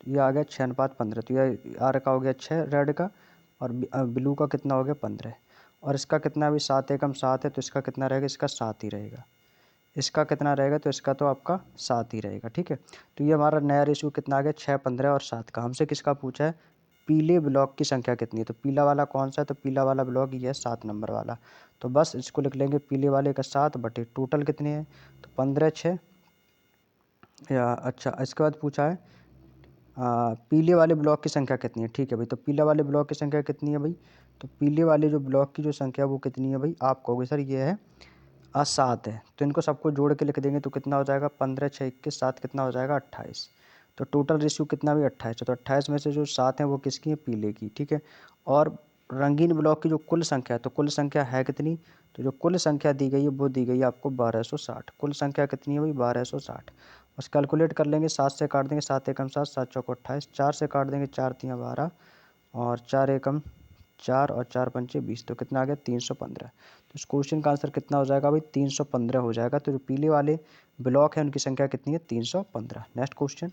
Speaker 1: ये आ गया 6:15। तो ये आर का हो गया 6 रेड का, और ब्लू का कितना हो गया 15, और इसका कितना भी 7 एकम 7 है, तो इसका कितना रहेगा, इसका 7 ही रहेगा। इसका कितना रहेगा, तो इसका तो आपका 7 ही रहेगा, ठीक है। तो ये हमारा नया रेशियो कितना आ गया 6 15 और 7 का। हमसे किसका पूछा है, पीले ब्लॉक की संख्या कितनी है, तो पीला वाला कौन सा है, तो पीला वाला ब्लॉक ये है 7 नंबर वाला। तो बस इसको लिख लेंगे पीले वाले का 7 बटे टोटल कितने हैं, तो 15 6 या अच्छा इसके बाद पूछा है पीले वाले ब्लॉक की संख्या कितनी है, ठीक है भाई। तो पीला वाले ब्लॉक की संख्या कितनी है भाई, तो पीले वाले जो ब्लॉक की जो संख्या वो कितनी है भाई, आप कहोगे सर ये है 7 है। तो इनको सबको जोड़ के लिख देंगे तो कितना हो जाएगा 15 6 21 7 कितना हो जाएगा 28। तो टोटल रेशियो कितना भी 28 है। तो 28 में से जो 7 है वो किसकी है, पीले की, ठीक है। और रंगीन ब्लॉक की जो कुल संख्या है, तो कुल संख्या है कितनी, तो जो कुल संख्या दी गई है वो दी गई है आपको 1260। कुल संख्या कितनी है भाई 1260। बस कैलकुलेट कर लेंगे, 7 से काट देंगे 7 एकम 7 7 चौक 28, 4 से काट देंगे 4 तियाँ 12 और 4 एकम 4 और 4 पंचे 20, तो कितना आ गया 315। तो इस क्वेश्चन का आंसर कितना हो जाएगा भाई 315 हो जाएगा। तो जो पीले वाले ब्लॉक हैं उनकी संख्या कितनी है 315। नेक्स्ट क्वेश्चन,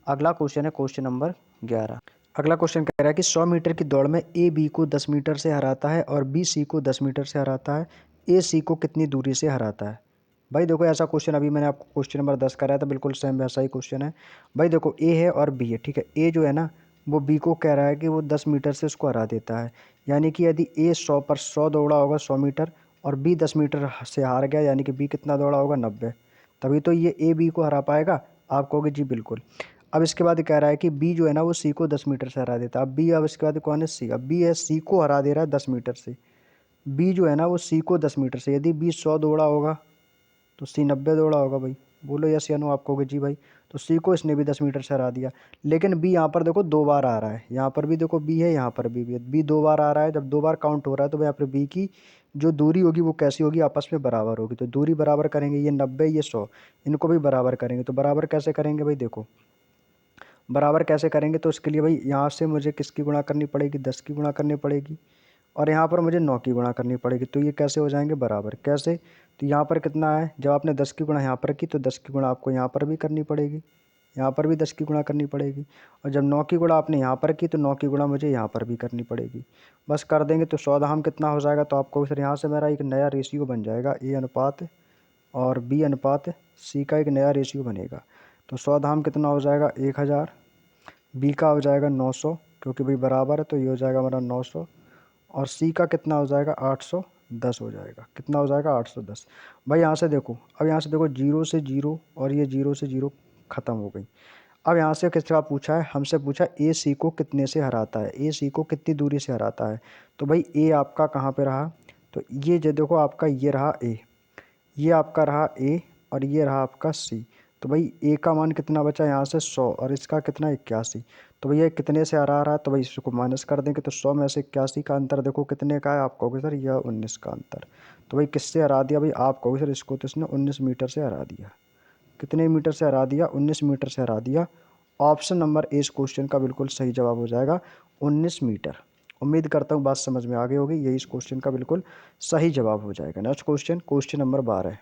Speaker 1: अगला क्वेश्चन है क्वेश्चन नंबर 11। अगला क्वेश्चन कह रहा है कि 100 मीटर की दौड़ में ए बी को 10 मीटर से हराता है और बी सी को 10 मीटर से हराता है, ए सी को कितनी दूरी से हराता है। भाई देखो ऐसा क्वेश्चन अभी मैंने आपको क्वेश्चन नंबर 10 कराया था, बिल्कुल सेम वैसा ही क्वेश्चन है। भाई देखो ए है और बी है, ठीक है। ए जो है ना वो बी को कह रहा है कि वो 10 मीटर से उसको हरा देता है, यानी कि यदि ए 100 पर 100 दौड़ा होगा 100 मीटर और बी 10 मीटर से हार गया, यानी कि बी कितना दौड़ा होगा 90, तभी तो ये ए बी को हरा पाएगा। आप कहोगे जी बिल्कुल। अब इसके बाद कह रहा है कि बी जो है ना वो सी को 10 मीटर से हरा देता है। अब बी, अब इसके बाद कौन है सी, अब बी है सी को हरा दे रहा है 10 मीटर से। बी जो है ना वो सी को 10 मीटर से, यदि बी 100 दौड़ा होगा तो सी 90 दौड़ा होगा भाई। बोलो यस या नो, आप कहोगे जी भाई। तो सी को इसने भी 10 मीटर से हरा दिया, लेकिन बी यहाँ पर देखो 2 बार आ रहा है, यहाँ पर भी देखो बी है, यहाँ पर भी है, बी 2 बार आ रहा है। जब 2 बार काउंट हो रहा है तो यहाँ पर बी की जो दूरी होगी वो कैसी होगी, आपस में बराबर होगी। तो दूरी बराबर करेंगे, ये 90 ये 100, इनको भी बराबर करेंगे। तो बराबर कैसे करेंगे भाई, देखो बराबर कैसे करेंगे, तो उसके लिए भाई यहाँ से मुझे किसकी गुणा करनी पड़ेगी, 10 की गुणा करनी पड़ेगी, और यहाँ पर मुझे 9 की गुणा करनी पड़ेगी। तो ये कैसे हो जाएंगे बराबर, कैसे, तो यहाँ पर कितना है, जब आपने 10 की गुणा यहाँ पर की तो 10 की गुणा आपको यहाँ पर भी करनी पड़ेगी, यहाँ पर भी 10 की गुणा करनी पड़ेगी, और जब 9 की गुणा आपने यहाँ पर की तो 9 की गुणा मुझे यहाँ पर भी करनी पड़ेगी। बस कर देंगे तो 100 धाम कितना हो जाएगा, तो आपको फिर यहाँ से मेरा एक नया रेशियो बन जाएगा, ए अनुपात और बी अनुपात सी का एक नया रेशियो बनेगा। तो 100 धाम कितना हो जाएगा, 1000, बी का हो जाएगा 900, क्योंकि भाई बराबर है तो ये हो जाएगा हमारा 900, और सी का कितना हो जाएगा 810 हो जाएगा, कितना हो जाएगा 810। भाई यहाँ से देखो, अब यहाँ से देखो, जीरो से जीरो और ये जीरो से जीरो ख़त्म हो गई। अब यहाँ से किसका पूछा है, हमसे पूछा ए सी को कितने से हराता है, ए सी को कितनी दूरी से हराता है। तो भाई ए आपका कहाँ पे रहा, तो ये जो देखो आपका ये रहा ए, ये आपका रहा ए, और ये रहा आपका सी। तो भाई ए का मान कितना बचा यहाँ से 100, और इसका कितना 81। तो भैया कितने से हरा रहा है, तो भाई इसको माइनस कर देंगे, तो 100 में से 81 का अंतर देखो कितने का है, आप कहोगे सर यह 19 का अंतर। तो भाई किससे हरा दिया, भाई आप कहोगे सर इसको तो इसने 19 मीटर से हरा दिया। कितने मीटर से हरा दिया, 19 मीटर से हरा दिया। ऑप्शन नंबर ए इस क्वेश्चन का बिल्कुल सही जवाब हो जाएगा, 19 मीटर। उम्मीद करता हूँ बात समझ में आ गई होगी, यही इस क्वेश्चन का बिल्कुल सही जवाब हो जाएगा। Next question, question number 12।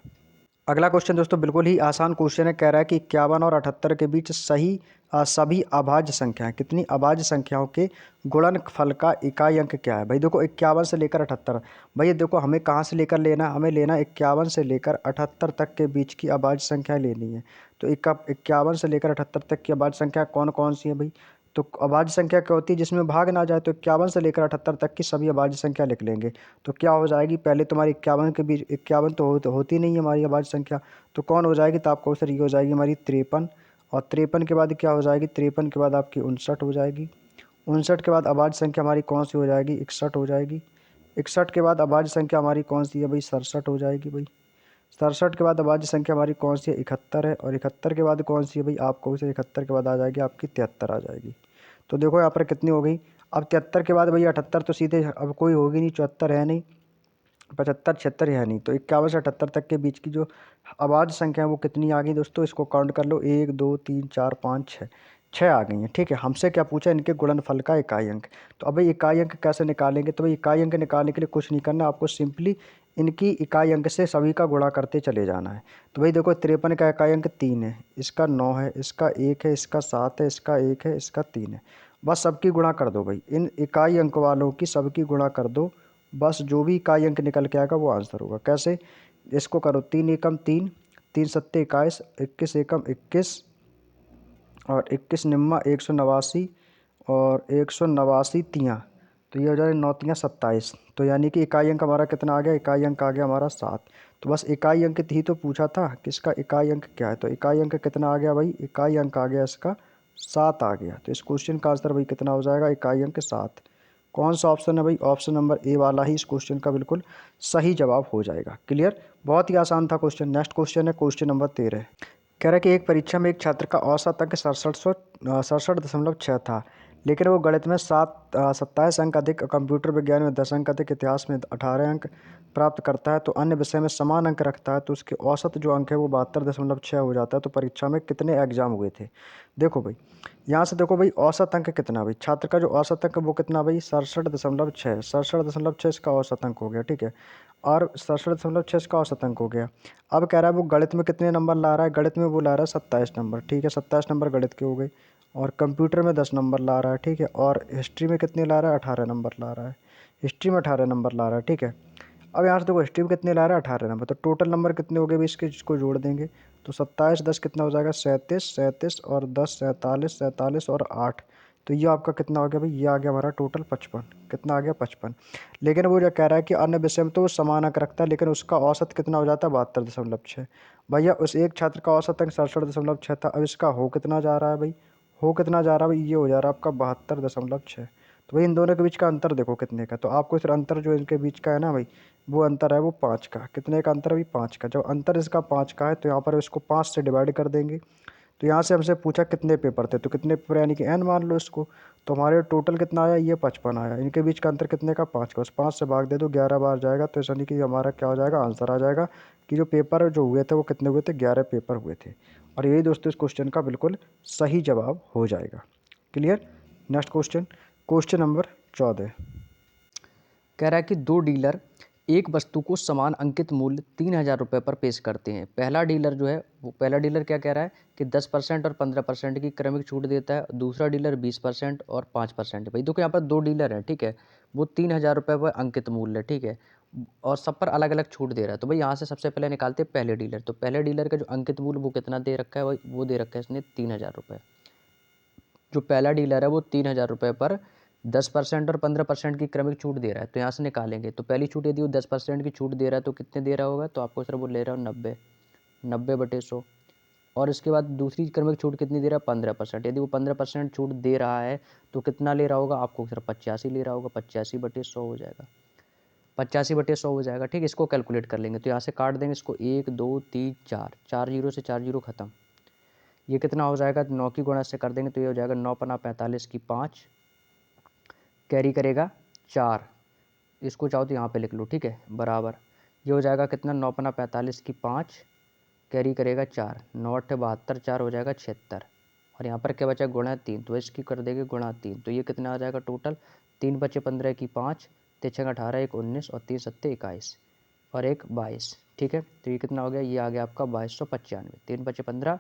Speaker 1: अगला क्वेश्चन दोस्तों बिल्कुल ही आसान क्वेश्चन है, कह रहा है कि 51 और 78 के बीच सभी अभाज्य संख्याएं, कितनी अभाज्य संख्याओं के गुणनफल का इकाई अंक क्या है। भाई देखो 51 से लेकर 78, भाई देखो हमें कहाँ से लेकर लेना, हमें लेना 51 से लेकर 78 तक के बीच की अभाज्य संख्याएं लेनी है। तो 51 से लेकर 78 तक की अभाज्य संख्या कौन कौन सी है भाई, तो अभाज्य संख्या क्या होती है जिसमें भाग ना जाए, तो 51 से लेकर 78 तक की सभी अभाज्य संख्या लिख लेंगे। तो क्या हो जाएगी, पहले तुम्हारी 51 के बीच 51 तो होती नहीं है हमारी अभाज्य संख्या, तो कौन हो जाएगी, तो आपको सर ये हो जाएगी हमारी 53, और 53 के बाद क्या हो जाएगी, 53 के बाद आपकी 59 हो जाएगी, 59 के बाद अभाज्य संख्या हमारी कौन सी हो जाएगी, 61 हो जाएगी, 61 के बाद अभाज्य संख्या हमारी कौन सी है भाई, 67 हो जाएगी भाई, 67 के बाद अभाज्य संख्या हमारी कौन सी है, 71 है, और 71 के बाद कौन सी है भाई, आपको से 71 के बाद आ जाएगी आपकी 73 आ जाएगी। तो देखो यहाँ पर कितनी हो गई, अब 73 के बाद भैया 78 तो सीधे अब कोई होगी नहीं, 74 है नहीं, 75 76 है नहीं, तो 51 से 78 तक के बीच की जो अभाज्य संख्या है वो कितनी आ गई दोस्तों, इसको काउंट कर लो, 1 2 3 4 5 6, 6 आ गई हैं। ठीक है, हमसे क्या पूछा, इनके गुणनफल का इकाई अंक। तो अब भाई इकाई अंक कैसे निकालेंगे, तो भाई इकाई अंक निकालने के लिए कुछ नहीं करना, आपको सिंपली इनकी इकाई अंक से सभी का गुणा करते चले जाना है। तो भाई देखो 53 का इकाई अंक 3 है, इसका 9 है, इसका 1 है, इसका 7 है, इसका 1 है, इसका 3 है। बस सबकी गुणा कर दो भाई, इन इकाई अंक वालों की सबकी गुणा कर दो, बस जो भी इकाई अंक निकल के आएगा वो आंसर होगा। कैसे, इसको करो 3 एकम 3, 3 सत्ते 21, 21 एकम 21, और 21 निम्मा 189, और 189 तियाँ, तो ये हो जाए 9 तियाँ 27। तो यानी कि इकाई अंक हमारा कितना आ गया, इकाई अंक आ गया हमारा 7। तो बस इकाई अंक ही तो पूछा था किसका इकाई अंक क्या है, तो इकाई अंक कितना आ गया भाई, इकाई अंक आ गया इसका 7 आ गया। तो इस क्वेश्चन का आंसर भाई कितना हो जाएगा, इकाई अंक 7। कौन सा ऑप्शन है भाई, ऑप्शन नंबर ए वाला ही इस क्वेश्चन का बिल्कुल सही जवाब हो जाएगा। क्लियर, बहुत ही आसान था क्वेश्चन। नेक्स्ट क्वेश्चन है क्वेश्चन नंबर 13। कह रहा है कि एक परीक्षा में एक छात्र का औसत अंक 67.6 था, लेकिन वो गणित में 27 अंक अधिक, कंप्यूटर विज्ञान में 10 अंक अधिक, इतिहास में 18 अंक प्राप्त करता है, तो अन्य विषय में समान अंक रखता है, तो उसके औसत जो अंक है वो 72.6 हो जाता है। तो परीक्षा में कितने एग्जाम हुए थे। देखो भाई यहाँ से देखो भाई औसत अंक कितना, भाई छात्र का जो औसत अंक वो कितना भाई 67.6, 67.6 इसका औसत अंक हो गया। ठीक है, और 67.6 इसका औसत अंक हो गया। अब कह रहा है वो गणित में कितने नंबर ला रहा है, गणित में वो ला रहा है 27 नंबर। ठीक है, 27 नंबर गणित के हो गए, और कंप्यूटर में 10 नंबर ला रहा है। ठीक है, और हिस्ट्री में कितने ला रहा है, 18 नंबर ला रहा है, हिस्ट्री में 18 नंबर ला रहा है। ठीक है, अब यहाँ से देखो हिस्ट्री में कितने ला रहा है, 18 नंबर, तो टोटल नंबर कितने हो गए भाई इसके, इसको जोड़ देंगे तो 27 10 कितना हो जाएगा 37, 37 और 10 47, 47 और 8, तो ये आपका कितना हो गया भाई, ये आ गया हमारा टोटल 55। कितना आ गया 55। लेकिन वो जो कह रहा है कि अन्य विषय में तो वो समान अंक रखता है, लेकिन उसका औसत कितना हो जाता है 72.6। भैया उस एक छात्र का औसत अंक 67.6 था, अब इसका हो कितना जा रहा है भाई, हो कितना जा रहा है भाई, ये हो जा रहा है आपका 72.6। तो भाई इन दोनों के बीच का अंतर देखो कितने का, तो आपको फिर अंतर जो इनके बीच का है ना भाई, वो अंतर है वो 5 का। कितने का अंतर है भाई, 5 का। जब अंतर इसका 5 का है तो यहाँ पर इसको 5 से डिवाइड कर देंगे, तो यहाँ से हमसे पूछा कितने पेपर थे, तो कितने पेपर यानी कि n मान लो इसको। तो हमारे टोटल कितना आया, ये 55 आया। इनके बीच का अंतर कितने का, 5 का। उस 5 से भाग दे दो, 11 बार जाएगा। तो ऐसा नहीं कि हमारा क्या हो जाएगा, आंसर आ जाएगा कि जो पेपर जो हुए थे वो कितने हुए थे, 11 पेपर हुए थे। और यही दोस्तों इस क्वेश्चन का बिल्कुल सही जवाब हो जाएगा। Clear. Next question, question number 14 कह रहा है कि दो डीलर एक वस्तु को समान अंकित मूल्य 3,000 रुपये पर पेश करते हैं। पहला डीलर जो है वो, पहला डीलर क्या कह रहा है कि 10% और 15% की क्रमिक छूट देता है। दूसरा डीलर 20% और 5%। भाई देखो यहाँ पर दो डीलर हैं, ठीक है। वो 3,000 रुपये पर अंकित मूल्य, ठीक है, और सब पर अलग अलग छूट दे रहा है। तो भाई यहाँ से सबसे पहले निकालते हैं पहले डीलर। तो पहले डीलर का जो अंकित मूल्य वो कितना दे रखा है, वो दे रखा है इसने 3,000 रुपये। जो पहला डीलर है वो 3,000 रुपये पर 10% और 15% की क्रमिक छूट दे रहा है। तो यहाँ से निकालेंगे। तो पहली छूट यदि वो 10% की छूट दे रहा है तो कितने दे रहा होगा, तो आपको सिर्फ वो ले रहा हूँ 90/100। और इसके बाद दूसरी क्रमिक छूट कितनी दे रहा है, 15%। यदि वो 15% छूट दे रहा है तो कितना ले रहा होगा, आपको सिर्फ 85 ले रहा होगा। 85/100 हो जाएगा, 85/100 हो जाएगा, ठीक है। इसको कैलकुलेट कर लेंगे। तो यहाँ से काट देंगे इसको, 1 2 3 4, 4 जीरो से 4 जीरो खत्म। ये कितना हो जाएगा, 9 की गुणा से कर देंगे तो ये हो जाएगा 9 पन्ना 45 की 5, कैरी करेगा 4। इसको चाहो तो यहाँ पे लिख लो, ठीक है, बराबर। ये हो जाएगा कितना, 9 पन्ना 45 की 5, कैरी करेगा 4, 9 8 72, 4 हो जाएगा 76। और यहाँ पर क्या बचा, गुणा 3, तो इसकी कर देंगे गुणा 3। तो ये कितना आ जाएगा टोटल, 3 बचे 15 की 5, 3 6 18 1 19 और 3 7 21 और 1 22, ठीक है। तो ये कितना हो गया, ये आ गया आपका 2295। 3 बचे 15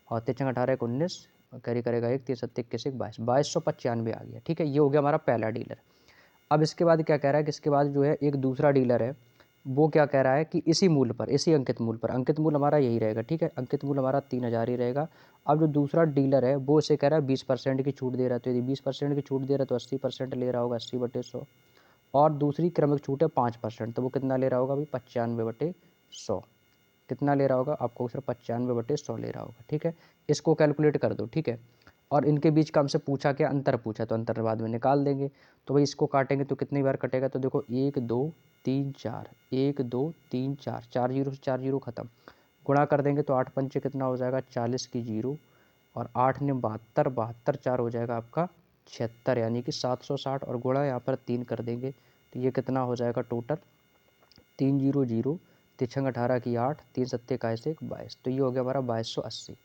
Speaker 1: और 3 6 18 1 19, कैरी करेगा 1, 3 7 21 1 22, 2295 आ गया, ठीक है। ये हो गया हमारा पहला डीलर। अब इसके बाद क्या कह रहा है कि इसके बाद जो है एक दूसरा डीलर है, वो क्या कह रहा है कि इसी मूल्य पर, इसी अंकित मूल्य पर, अंकित मूल्य हमारा यही रहेगा, ठीक है, अंकित मूल्य हमारा 3,000 ही रहेगा। अब जो दूसरा डीलर है वो इसे कह रहा है 20% की छूट दे रहा है। तो यदि 20% की छूट दे रहा है तो 80% ले रहा होगा, 80/100। और दूसरी क्रमिक छूट है 5%, तो वो कितना ले रहा होगा भाई, 95/100। कितना ले रहा होगा, आपको सिर्फ 95/100 ले रहा होगा, ठीक है। इसको कैलकुलेट कर दो, ठीक है। और इनके बीच का हमसे पूछा क्या, अंतर पूछा, तो अंतर बाद में निकाल देंगे। तो भाई इसको काटेंगे तो कितनी बार कटेगा, तो देखो 1 2 3 4, 1 2 3 4, 4 जीरो से 4 जीरो खत्म। गुणा कर देंगे तो 8 पंचे कितना हो जाएगा, 40 की जीरो, और 8 ने 72, 72 4 हो जाएगा आपका 76, यानी कि 760। और गुणा यहाँ पर 3 कर देंगे तो ये कितना हो जाएगा टोटल, 3 जीरो जीरो, 3 18 की 8, 3 7 21 1 22। तो ये हो गया हमारा 2280।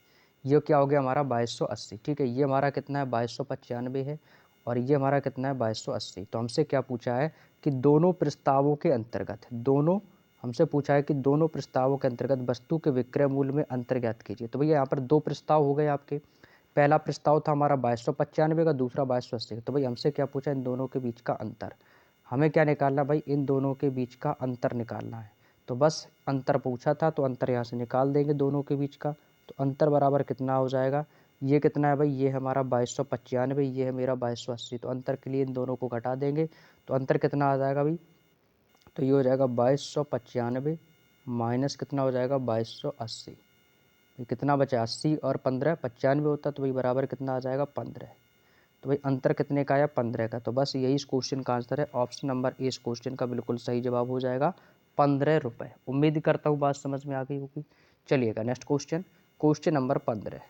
Speaker 1: ये क्या हो गया हमारा 2280, ठीक है। ये हमारा कितना है, 2295 है। और ये हमारा कितना है, 2280। तो हमसे क्या पूछा है कि दोनों प्रस्तावों के अंतर्गत, दोनों हमसे पूछा है कि दोनों प्रस्तावों के अंतर्गत वस्तु के विक्रय मूल्य में अंतर ज्ञात कीजिए। तो भैया यहाँ पर दो प्रस्ताव हो गए आपके। पहला प्रस्ताव था हमारा 2295 का, दूसरा 2280 का। तो भाई हमसे क्या पूछा, इन दोनों के बीच का अंतर। हमें क्या निकालना भाई, इन दोनों के बीच का अंतर निकालना है। तो बस अंतर पूछा था तो अंतर यहाँ से निकाल देंगे दोनों के बीच का। तो अंतर बराबर कितना हो जाएगा, ये कितना है भाई, ये हमारा 2295, ये है मेरा 2280। तो अंतर के लिए इन दोनों को घटा देंगे तो अंतर कितना आ जाएगा भाई, तो ये हो जाएगा 2295 माइनस कितना हो जाएगा, 2280। कितना बचा, 80 और 15, 95 होता तो भाई बराबर कितना आ जाएगा, 15। तो भाई अंतर कितने का आया, 15 का। तो बस यही इस क्वेश्चन का आंसर है। ऑप्शन नंबर ए इस क्वेश्चन का बिल्कुल सही जवाब हो जाएगा, 15 रुपये। उम्मीद करता हूँ बात समझ में आ गई होगी। चलिएगा next question, question number 15।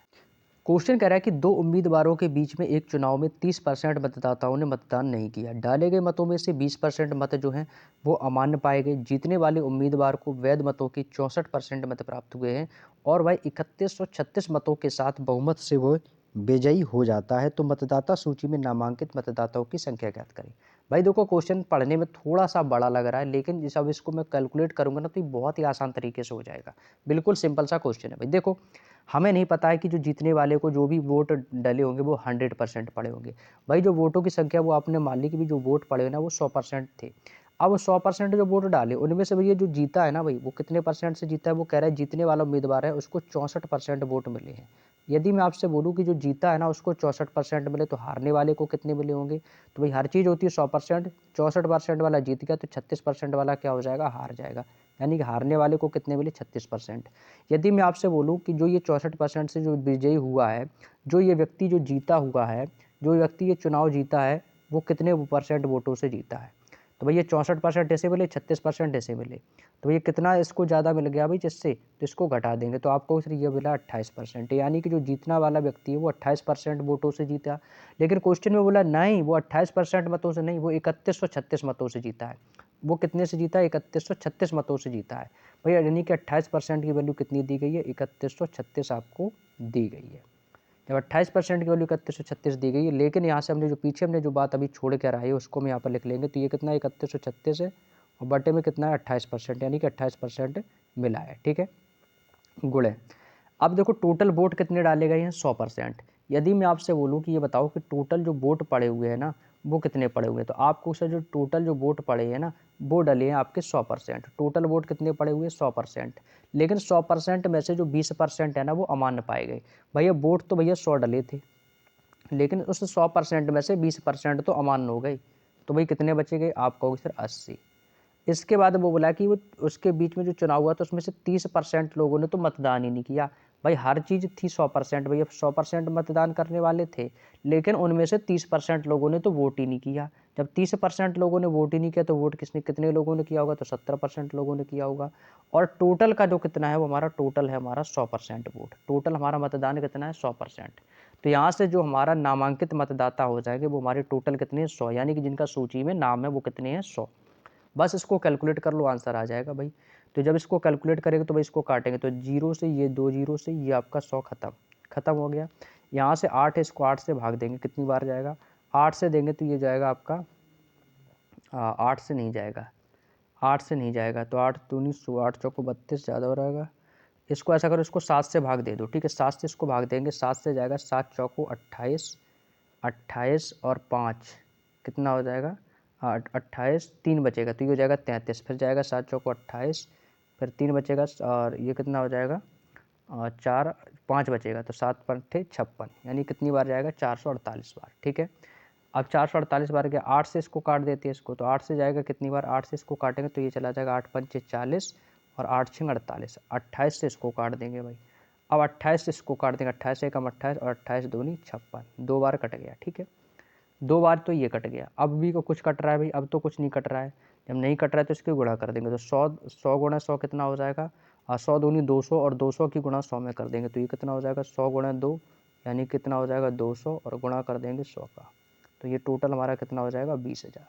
Speaker 1: Question कह रहा है कि दो उम्मीदवारों के बीच में एक चुनाव में 30% मतदाताओं ने मतदान नहीं किया। डाले गए मतों में से 20% मत जो हैं वो अमान्य पाए गए। जीतने वाले उम्मीदवार को वैध मतों की 64% मत प्राप्त हुए हैं और वह 3136 मतों के साथ बहुमत से वो विजयी हो जाता है। तो मतदाता सूची में नामांकित मतदाताओं की संख्या ज्ञात करें। भाई देखो क्वेश्चन पढ़ने में थोड़ा सा बड़ा लग रहा है, लेकिन जब इसको मैं कैलकुलेट करूंगा ना तो ये बहुत ही आसान तरीके से हो जाएगा। बिल्कुल सिंपल सा क्वेश्चन है भाई। देखो हमें नहीं पता है कि जो जीतने वाले को जो भी वोट डले होंगे वो 100% पड़े होंगे। भाई जो वोटों की संख्या वो आपने मान ली कि भी जो वोट पड़े ना वो 100% थे। अब 100% जो वोट डाले उनमें से भैया जो जीता है ना भाई, वो कितने परसेंट से जीता है, वो कह रहा है जीतने वाला उम्मीदवार है उसको 64% वोट मिले हैं। यदि मैं आपसे बोलूँ कि जो जीता है ना उसको 64% मिले, तो हारने वाले को कितने मिले होंगे। तो भाई हर चीज़ होती है 100%, 64% वाला जीत गया तो 36% वाला क्या हो जाएगा, हार जाएगा। यानी कि हारने वाले को कितने मिले, 36%। यदि मैं आपसे बोलूं कि जो ये 64% से जो विजयी हुआ है, जो ये व्यक्ति जो जीता हुआ है, जो व्यक्ति ये चुनाव जीता है, वो कितने % वोटों से जीता है। तो भैया 64% डेसिबल है, 36% डेसिबल है, तो भैया कितना इसको ज़्यादा मिल गया भाई जिससे, तो इसको घटा देंगे तो आपको सिर्फ ये मिला 28%, यानी कि जो जीतना वाला व्यक्ति है वो 28% वोटों से जीता। लेकिन क्वेश्चन में बोला नहीं, वो 28% मतों से नहीं, वो 3136 मतों से जीता है। वो कितने से जीता है? 3136 मतों से जीता है भैया, यानी कि 28% की वैल्यू कितनी दी गई है? 3136 आपको दी गई है। जब 28% की वैल्यू 3136 दी गई है, लेकिन यहाँ से हमने जो पीछे हमने जो बात अभी छोड़ कर आई है उसको हम यहाँ पर लिख लेंगे, तो ये कितना 3136 है और बटे में कितना है 28%, यानी कि 28% मिला है। ठीक है, गुणे। अब देखो टोटल वोट कितने डाले गए हैं? 100%। यदि मैं आपसे बोलूँ कि ये बताओ कि टोटल जो वोट पड़े हुए हैं ना वो कितने पड़े हुए हैं, तो आपको उससे जो टोटल जो वोट पड़े हैं ना वो डले हैं आपके 100%। टोटल वोट कितने पड़े हुए हैं? 100%। लेकिन 100% में से जो 20% है ना वो अमान्य पाए गए। भैया वोट तो भैया 100 डले थे, लेकिन उस 100% में से 20% तो अमान्य हो गए, तो भाई कितने बचे गए? आप कहोगे सर 80। इसके बाद वो बोला कि वो उसके बीच में जो चुनाव हुआ तो उसमें से 30% लोगों ने तो मतदान ही नहीं किया। भाई हर चीज़ थी 100%, भैया 100% मतदान करने वाले थे, लेकिन उनमें से 30% लोगों ने तो वोट ही नहीं किया। जब 30% लोगों ने वोट ही नहीं किया तो वोट कितने लोगों ने किया होगा? तो 70% लोगों ने किया होगा। और टोटल का जो कितना है वो हमारा टोटल है हमारा 100% वोट। टोटल हमारा मतदान कितना है? 100%। तो यहाँ से जो हमारा नामांकित मतदाता हो जाएंगे वो हमारे टोटल कितने हैं? 100, यानी कि जिनका सूची में नाम है वो कितने हैं? 100। बस इसको कैलकुलेट कर लो, आंसर आ जाएगा भाई। तो जब इसको कैलकुलेट करेंगे तो भाई इसको काटेंगे तो 0 से ये 2 0 से ये आपका 100 खत्म हो गया। यहाँ से 8 है, इसको 8 से भाग देंगे, कितनी बार जाएगा? 8 से देंगे तो ये जाएगा आपका 8 से नहीं जाएगा, 8 से नहीं जाएगा, तो 8 दूनी 16, 8 चौको 32 ज़्यादा हो रहेगा। इसको ऐसा करो, इसको 7 से भाग दे दो। ठीक है, 7 से इसको भाग देंगे, 7 से जाएगा 7 चौको 28, 28 और 5 कितना हो जाएगा? 28, 3 बचेगा तो ये हो जाएगा 33, फिर जाएगा 7 चौको 28, फिर 3 बचेगा और ये कितना हो जाएगा? 4, 5 बचेगा तो 7 पंठे 56, यानी कितनी बार जाएगा? 448 बार। ठीक है, अब 448 बार गया, 8 से इसको काट देते हैं इसको, तो 8 से जाएगा कितनी बार? 8 से इसको काटेंगे तो ये चला जाएगा 8 पंचे 40 और 8 छंग 48, 28 से इसको काट देंगे भाई। अब 28 से इसको काट देंगे, 28 से कम 28 और 28 दूनी 56, 2 बार कट गया। ठीक है, 2 बार तो ये कट गया, अब भी को कुछ कट रहा है भाई? अब तो कुछ नहीं कट रहा है। जब नहीं कट रहा है तो इसकी गुणा कर देंगे, तो 100 गुणा 100 कितना हो जाएगा? 100 दूनी 200 और 200 की गुणा 100 में कर देंगे तो ये कितना हो जाएगा? 100 गुणा 2, यानी कितना हो जाएगा? 200 और गुणा कर देंगे 100 का, तो ये टोटल हमारा कितना हो जाएगा? 20,000।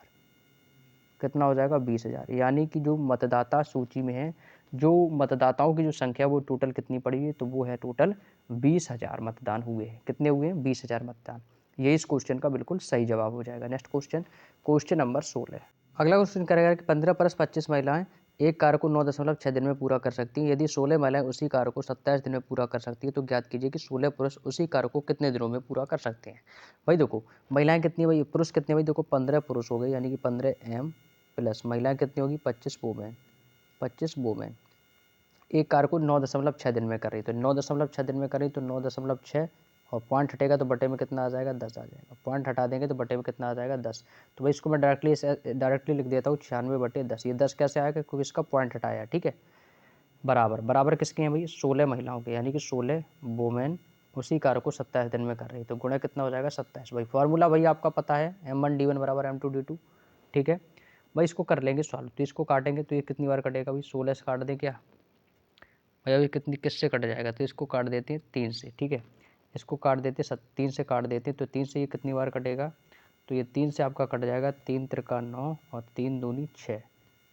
Speaker 1: कितना हो जाएगा? 20,000। यानी कि जो मतदाता सूची में है, जो मतदाताओं की जो संख्या वो टोटल कितनी पड़ी है? तो वो है टोटल 20,000 मतदान हुए हैं। कितने हुए हैं? 20,000 मतदान। ये इस क्वेश्चन का बिल्कुल सही जवाब हो जाएगा। Next question, question number 16। अगला क्वेश्चन करेगा कि 15 + 25 महिलाएं एक कार्य को 9.6 दिन में पूरा कर सकती हैं। यदि 16 महिलाएं उसी कार्य को 27 दिन में पूरा कर सकती है तो ज्ञात कीजिए कि 16 पुरुष उसी कार्य को कितने दिनों में पूरा कर सकते हैं। भाई देखो महिलाएं कितनी, भाई पुरुष कितने? भाई देखो 15 पुरुष हो गए, यानी कि 15 एम प्लस महिलाएं कितनी होगी? 25 वोमेन, 25 वोमेन एक कार्य को 9.6 दिन में कर रही, तो 9.6 दिन में कर रही तो 9.6 और पॉइंट हटेगा तो बटे में कितना आ जाएगा? 10 आ जाएगा। पॉइंट हटा देंगे तो बटे में कितना आ जाएगा? 10। तो भाई इसको मैं डायरेक्टली लिख देता हूँ 96/10। ये 10 कैसे आएगा? क्योंकि इसका पॉइंट हटाया। ठीक है, बराबर बराबर किसके हैं भाई? 16 महिलाओं के, यानी कि 16 वोमेन उसी कार्य को 27 दिन में कर रही, तो गुणा कितना हो जाएगा? 27। भाई फॉर्मूला भाई आपका पता है, M1D1 बराबर M2D2। ठीक है भाई, इसको कर लेंगे सॉल्व, तो इसको काटेंगे तो ये कितनी बार कटेगा भाई? 16 से काट दें क्या भैया? अभी कितनी किससे कट जाएगा? तो इसको काट देते हैं 3 से। ठीक है, इसको काट देते 3 से काट देते हैं, तो 3 से ये कितनी बार कटेगा? तो ये 3 से आपका कट जाएगा, 3 त्रिका 9 और 3 दूनी 6,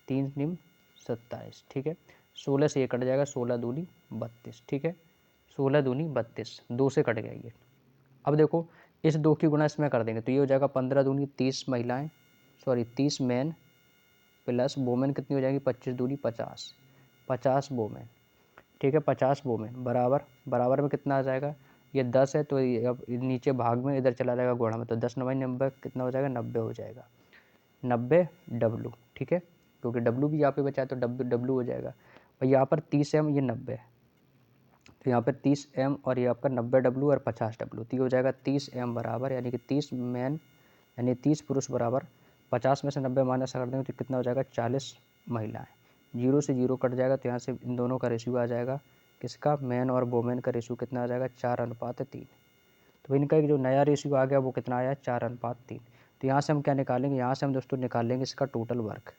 Speaker 1: 3 निम 27। ठीक है, 16 से ये कट जाएगा, 16 दूनी 32। ठीक है, 16 दूनी 32, 2 से कट गया ये। अब देखो इस 2 की गुणा इसमें कर देंगे तो ये हो जाएगा 15 दूनी 30 महिलाएँ, सॉरी 30 मैन प्लस वोमेन कितनी हो जाएगी? 25 दूनी 50, 50 वोमेन। ठीक है, 50 वोमेन बराबर बराबर में कितना आ जाएगा? ये 10 है तो ये अब नीचे भाग में इधर चला जाएगा गुणा में, तो 10 9 90 कितना हो जाएगा? 90 हो जाएगा, 90 डब्लू। ठीक है, क्योंकि डब्लू भी यहाँ पे बचा है तो डब्लू हो जाएगा। और यहाँ पर 30 एम, ये 90, तो यहाँ पर 30 एम और ये आपका 90 डब्लू और 50 डब्लू, तो ये हो जाएगा 30 एम बराबर, यानी कि 30 मैन यानी 30 पुरुष बराबर 50 में से 90 माइनस कर देंगे तो कितना हो जाएगा? 40 महिलाएं। 0 से 0 कट जाएगा तो यहाँ से इन दोनों का रेशियो आ जाएगा, किसका? मैन और वोमेन का रेशियो कितना आ जाएगा? 4:3। तो इनका एक जो नया रेशियो आ गया वो कितना आया? 4:3। तो यहाँ से हम क्या निकालेंगे, यहाँ से हम दोस्तों निकाल लेंगे इसका टोटल वर्क।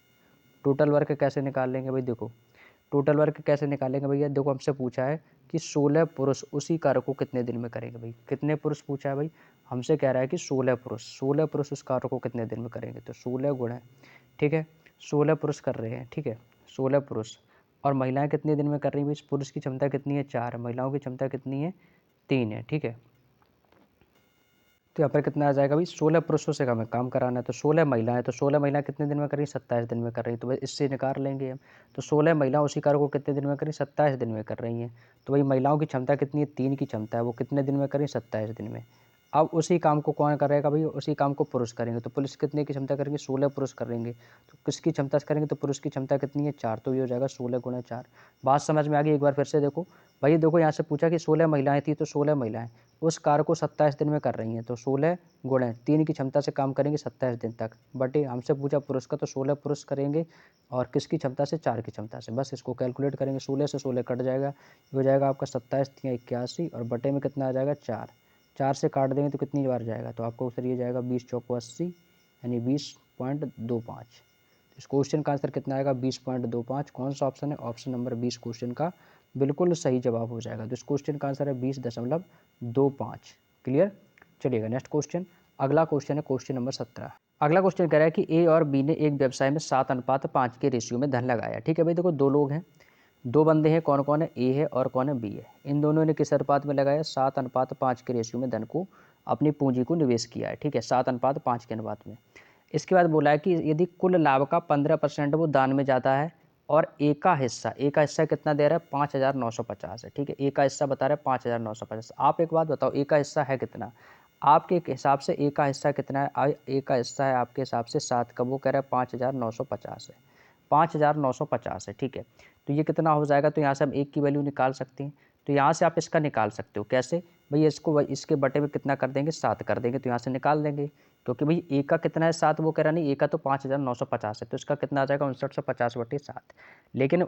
Speaker 1: टोटल वर्क कैसे निकाल लेंगे भाई, देखो टोटल वर्क कैसे निकालेंगे भैया, देखो हमसे पूछा है कि 16 पुरुष उसी कार्य को कितने दिन में करेंगे। भाई कितने पुरुष पूछा है भाई, हमसे कह रहा है कि 16 पुरुष उस कार्य को कितने दिन में करेंगे। तो 16 गुणा, ठीक है 16 पुरुष कर रहे हैं, ठीक है 16 पुरुष, और महिलाएं कितने दिन में कर रही हैं भाई। पुरुष की क्षमता कितनी है 4, महिलाओं की क्षमता कितनी है 3 है, ठीक है। तो यहाँ पर कितना आ जाएगा भाई, 16 पुरुषों से हमें काम कराना है, तो 16 महिलाएं, तो 16 महिलाएं कितने दिन में कर रही हैं 27 दिन में कर रही हैं। तो भाई इससे निकाल लेंगे हम। तो 16 महिलाएं उसी कार्य को कितने दिन में कर रही हैं 27 दिन में कर रही हैं। तो भाई महिलाओं की क्षमता कितनी है 3 की क्षमता है, वो कितने दिन में कर रही हैं 27 दिन में। अब उसी काम को कौन करेगा भाई, उसी काम को पुरुष करेंगे। तो पुरुष कितने की क्षमता करेंगे 16 पुरुष करेंगे। तो किसकी क्षमता से करेंगे, तो पुरुष की क्षमता कितनी है 4, तो ये हो जाएगा 16 गुणा 4। बात समझ में आ गई, एक बार फिर से देखो भाई, देखो यहाँ से पूछा कि 16 महिलाएं थी, तो 16 महिलाएं उस कार्य को 27 दिन में कर रही हैं। तो 16 गुणे 3 की क्षमता से काम करेंगे 27 दिन तक, बटे हमसे पूछा पुरुष का, तो 16 पुरुष करेंगे और किसकी क्षमता से 4 की क्षमता से। बस इसको कैलकुलेट करेंगे, 16 से 16 कट जाएगा, ये हो जाएगा आपका 27 या 81, और बटे में कितना आ जाएगा 4। 4 से काट देंगे तो कितनी बार जाएगा, तो आपको उत्तर ये जाएगा 20 चौको 80, यानी 20.25। इस क्वेश्चन का आंसर कितना आएगा 20.25। कौन सा ऑप्शन है, ऑप्शन नंबर 20 क्वेश्चन का बिल्कुल सही जवाब हो जाएगा। तो इस क्वेश्चन का आंसर है 20.25। क्लियर। चलिएगा नेक्स्ट क्वेश्चन, अगला क्वेश्चन है क्वेश्चन नंबर 17। अगला क्वेश्चन कह रहा है कि ए और बी ने एक व्यवसाय में 7:5 के रेशियो में धन लगाया। ठीक है भाई, देखो दो लोग हैं, दो बंदे हैं, कौन कौन है, ए है और कौन है बी है। इन दोनों ने किस अनुपात में लगाया, 7:5 के रेशियो में धन को, अपनी पूंजी को निवेश किया है। ठीक है 7:5 के अनुपात में। इसके बाद बोला है कि यदि कुल लाभ का 15% वो दान में जाता है, और ए का हिस्सा कितना दे रहा है 5,950 है। ठीक है, ए का हिस्सा बता रहा है 5,950। आप एक बात बताओ, ए का हिस्सा है कितना आपके हिसाब से, ए का हिस्सा कितना है, ए का हिस्सा है आपके हिसाब से 7 का, वो कह रहा है 5,950 है, 5,950 है। ठीक है, तो ये कितना हो जाएगा, तो यहाँ से हम एक की वैल्यू निकाल सकते हैं। तो यहाँ से आप इसका निकाल सकते हो, कैसे भाई, इसको इसके बटे में कितना कर देंगे 7 कर देंगे, तो यहाँ से निकाल देंगे, क्योंकि भाई ए का कितना है 7, वो कह रहा नहीं, ए का तो 5,950 है, तो इसका कितना आ जाएगा 5950/7। लेकिन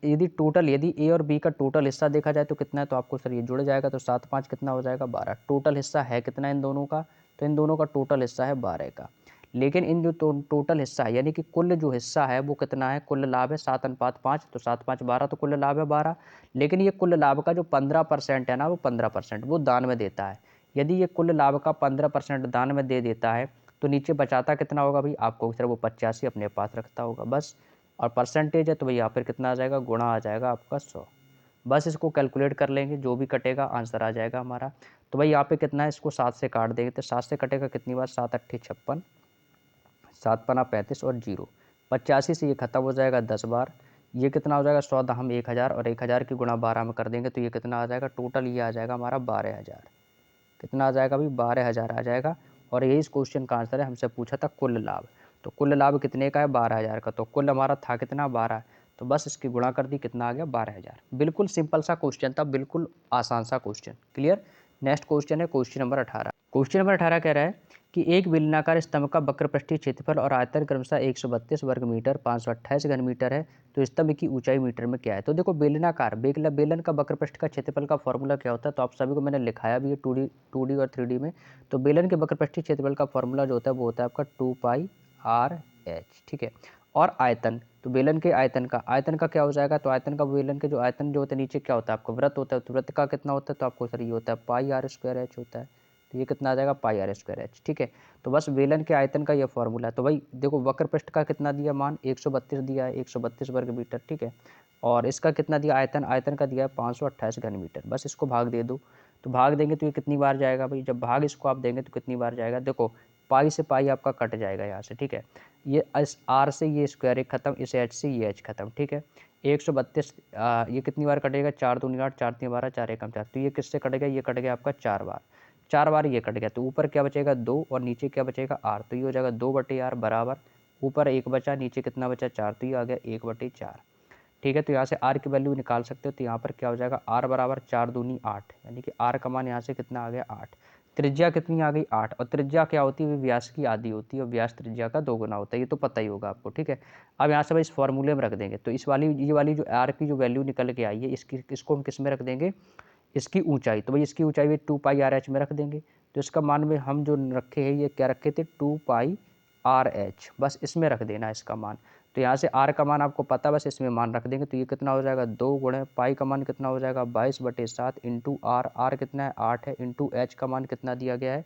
Speaker 1: यदि ए और बी का टोटल हिस्सा देखा जाए तो कितना है, तो आपको सर ये जुड़ जाएगा, तो 7 5 कितना हो जाएगा 12। टोटल हिस्सा है कितना इन दोनों का, तो इन दोनों का टोटल हिस्सा है 12 का। लेकिन इन जो टोटल हिस्सा है, यानी कि कुल जो हिस्सा है वो कितना है, कुल लाभ है 7:5, तो 7 5 12, तो कुल लाभ है 12। लेकिन ये कुल लाभ का जो 15% है ना, वो 15% वो दान में देता है। यदि ये कुल लाभ का 15% दान में दे देता है, तो नीचे बचाता कितना होगा भाई, आपको सिर्फ वो 85 अपने पास रखता होगा बस। और परसेंटेज है तो भाई यहाँ पर कितना आ जाएगा, गुणा आ जाएगा आपका 100। बस इसको कैलकुलेट कर लेंगे, जो भी कटेगा आंसर आ जाएगा हमारा। तो भाई यहाँ पे कितना है, इसको 7 से काट देंगे, तो 7 से कटेगा कितनी बार, 7 8 56, 7 पना 35 और 0, 85 से ये खत्म हो जाएगा 10 बार। ये कितना हो जाएगा 100 हम 1000, और 1000 की गुणा 12 में कर देंगे, तो ये कितना आ जाएगा टोटल, ये आ जाएगा हमारा 12,000। कितना आ जाएगा भाई 12,000 आ जाएगा। और यही इस क्वेश्चन का आंसर है, हमसे पूछा था कुल लाभ, तो कुल लाभ कितने का है 12,000 का, तो कुल हमारा था कितना 12, तो बस इसकी गुणा कर दी, कितना आ गया 12,000। बिल्कुल सिंपल सा क्वेश्चन था, बिल्कुल आसान सा क्वेश्चन। क्लियर। नेक्स्ट क्वेश्चन है क्वेश्चन नंबर 18। क्वेश्चन नंबर 18 कह रहा है कि एक बेलनाकार स्तंभ का वक्रपृष्ठीय क्षेत्रफल और आयतन क्रमशः 132 वर्ग मीटर, 528 घन मीटर है, तो स्तंभ की ऊंचाई मीटर में क्या है। तो देखो बेलनाकार, बेलन का वक्रपृष्ठ का क्षेत्रफल का फॉर्मूला क्या होता है, तो आप सभी को मैंने लिखाया भी है 2D और 3D में। तो बेलन के वक्रपृष्ठीय क्षेत्रफल का फॉर्मूला जो होता है वो होता है आपका 2πr/h। ठीक है, और आयतन, तो बेलन के आयतन का क्या हो जाएगा, तो आयतन का, बेलन के जो आयतन जो होता है नीचे क्या होता है आपका वृत्त होता है, तो वृत्त का कितना होता है, तो आपको सर ये होता है πr² होता है, तो ये कितना आ जाएगा πr²। ठीक है, तो बस बेलन के आयतन का ये फॉर्मूला है। तो भाई देखो वक्रपृष्ठ का कितना दिया मान 132 दिया है, 132 वर्ग मीटर। ठीक है, और इसका कितना दिया आयतन का दिया है 528 घन मीटर। बस इसको भाग दे दो, तो भाग देंगे तो ये कितनी बार जाएगा भाई, जब भाग इसको आप देंगे तो कितनी बार जाएगा, देखो पाई से पाई आपका कट जाएगा यहाँ से। ठीक है, ये आर से ये स्क्वायर एक खत्म, इस एच से ये एच खत्म। ठीक है, 132 ये कितनी बार कटेगा, 4 दूनी 8, 4 3 12, 4 1 4, तो ये किससे कट गया, ये कट गया आपका 4 बार, 4 बार ये कट गया, तो ऊपर क्या बचेगा 2 और नीचे क्या बचेगा r, तो ये हो जाएगा 2/r बराबर, ऊपर 1 बचा, नीचे कितना बचा 4, तो ये आ गया 1/4। ठीक है, तो यहाँ से r की वैल्यू निकाल सकते हो, तो यहाँ पर क्या हो जाएगा r बराबर 4 दूनी 8, यानी कि r का मान यहाँ से कितना आ गया 8। त्रिज्या कितनी आ गई 8, और त्रिज्या क्या होती है, व्यास की आधी होती है, और व्यास त्रिज्या का 2 गुना होता है, ये तो पता ही होगा आपको। ठीक है, अब यहाँ से भाई इस फॉर्मूले में रख देंगे, तो ये वाली जो r की जो वैल्यू निकल के आई है, इसको हम किस में रख देंगे, इसकी ऊंचाई, तो भाई इसकी ऊंचाई भी 2πr/h में रख देंगे, तो इसका मान में हम जो रखे हैं ये क्या रखे थे 2πRh, बस इसमें रख देना इसका मान। तो यहाँ से r का मान आपको पता, बस इसमें मान रख देंगे। तो ये कितना हो जाएगा 2 गुणे पाई का मान कितना हो जाएगा 22/7 इंटू r कितना है 8 है, इंटू h का मान कितना दिया गया है,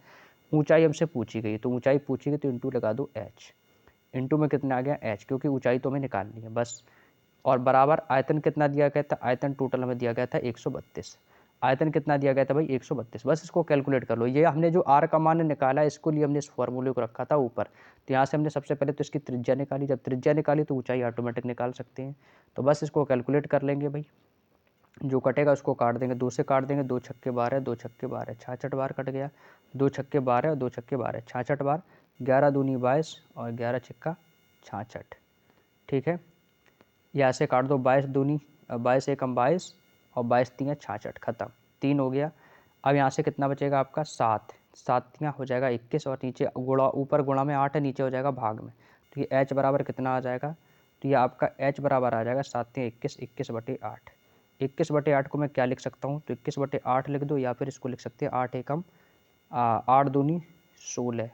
Speaker 1: ऊंचाई हमसे पूछी गई, तो ऊंचाई पूछी गई तो इंटू लगा दो h, इंटू में कितना आ गया h, क्योंकि ऊंचाई तो हमें निकालनी है बस। और बराबर आयतन कितना दिया गया था, आयतन टोटल हमें दिया गया था 132, आयतन कितना दिया गया था भाई 132, बस इसको कैलकुलेट कर लो। ये हमने जो r का मान निकाला है इसको लिए हमने इस फॉर्मूले को रखा था ऊपर। तो यहाँ से हमने सबसे पहले तो इसकी त्रिज्या निकाली, जब त्रिज्या निकाली तो ऊंचाई ऑटोमेटिक निकाल सकते हैं। तो बस इसको कैलकुलेट कर लेंगे भाई, जो कटेगा उसको काट देंगे, 2 से काट देंगे, 2 छक्के 12, 2 छक्के 12, 66 बार कट गया, 2 छक्के 12 और 2 छक्के 12, 66 बार, 11 दूनी 22 और 11 छक्का 66, ठीक है। यहाँ से काट दो, 22 दूनी 22 एकम 22 और 22 तियाँ 66, खत्म, 3 हो गया। अब यहाँ से कितना बचेगा आपका 7, 7 तियाँ हो जाएगा 21 और नीचे गुणा, ऊपर गुणा में 8 है, नीचे हो जाएगा भाग में। तो ये h बराबर कितना आ जाएगा, तो ये आपका h बराबर आ जाएगा 7 तियाँ 21, 21/8, 21/8 को मैं क्या लिख सकता हूँ, तो 21/8 लिख दो, या फिर इसको लिख सकते हैं 8 एकम 8 दूनी 16,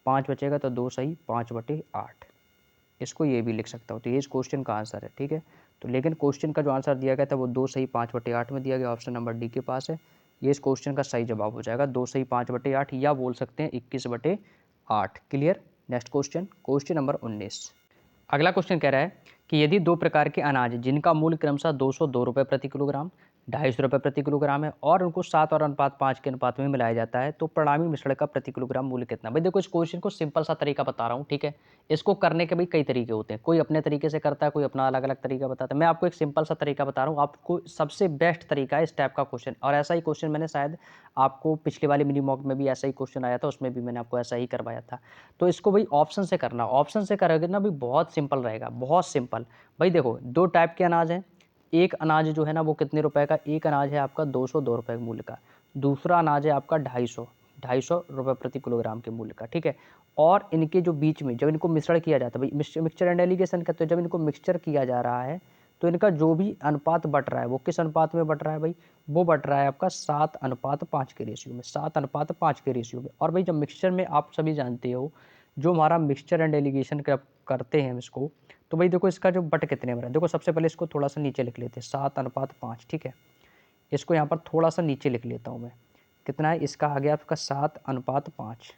Speaker 1: 5 बचेगा तो 2 सही 5/8, इसको ये भी लिख सकता हूँ। तो ये इस क्वेश्चन का आंसर है, ठीक है। तो लेकिन क्वेश्चन का जो आंसर दिया गया था वो 2 सही 5/8 में दिया गया, ऑप्शन नंबर डी के पास है। ये इस क्वेश्चन का सही जवाब हो जाएगा 2 सही 5/8, या बोल सकते हैं 21/8। Clear. Next question, question number 19। अगला क्वेश्चन कह रहा है कि यदि 2 प्रकार के अनाज जिनका मूल्य क्रमशः 202 रुपये प्रति किलोग्राम, 250 रुपये प्रति किलोग्राम है और उनको 7 और अनुपात 5 के अनुपात में मिलाया जाता है, तो परिणामी मिश्रण का प्रति किलोग्राम मूल्य कितना। भाई देखो, इस क्वेश्चन को सिंपल सा तरीका बता रहा हूँ, ठीक है। इसको करने के भी कई तरीके होते हैं, कोई अपने तरीके से करता है, कोई अपना अलग अलग तरीका बताता है। मैं आपको एक सिंपल सा तरीका बता रहा हूँ, आपको सबसे बेस्ट तरीका है इस टाइप का क्वेश्चन। और ऐसा ही क्वेश्चन मैंने शायद आपको पिछले वाले मिनी मॉक में भी ऐसा ही क्वेश्चन आया था, उसमें भी मैंने आपको ऐसा ही करवाया था। तो इसको भाई ऑप्शन से करना, ऑप्शन से करोगे ना भाई बहुत सिंपल रहेगा, बहुत सिंपल। भाई देखो, 2 टाइप के अनाज हैं, एक अनाज जो है ना वो कितने रुपए का, एक अनाज है आपका 202 रुपये के मूल्य का, दूसरा अनाज है आपका 250 रुपये प्रति किलोग्राम के मूल्य का, ठीक है। और इनके जो बीच में जब इनको मिश्रण किया जाता है, भाई मिक्सचर एंड एलिगेशन कहते हैं, जब इनको मिक्सचर किया जा रहा है तो इनका जो भी अनुपात बट रहा है वो किस अनुपात में बट रहा है भाई, वो बट रहा है आपका 7:5 के रेशियो में, 7:5 के रेशियो में। और भाई जब मिक्सचर में आप सभी जानते हो, जो हमारा मिक्सचर एंड एलिगेशन करते हैं हम इसको, तो भाई देखो इसका जो बट कितने में है, देखो सबसे पहले इसको थोड़ा सा नीचे लिख लेते हैं 7:5, ठीक है। इसको यहाँ पर थोड़ा सा नीचे लिख लेता हूँ मैं, कितना है इसका आ गया आपका 7:5,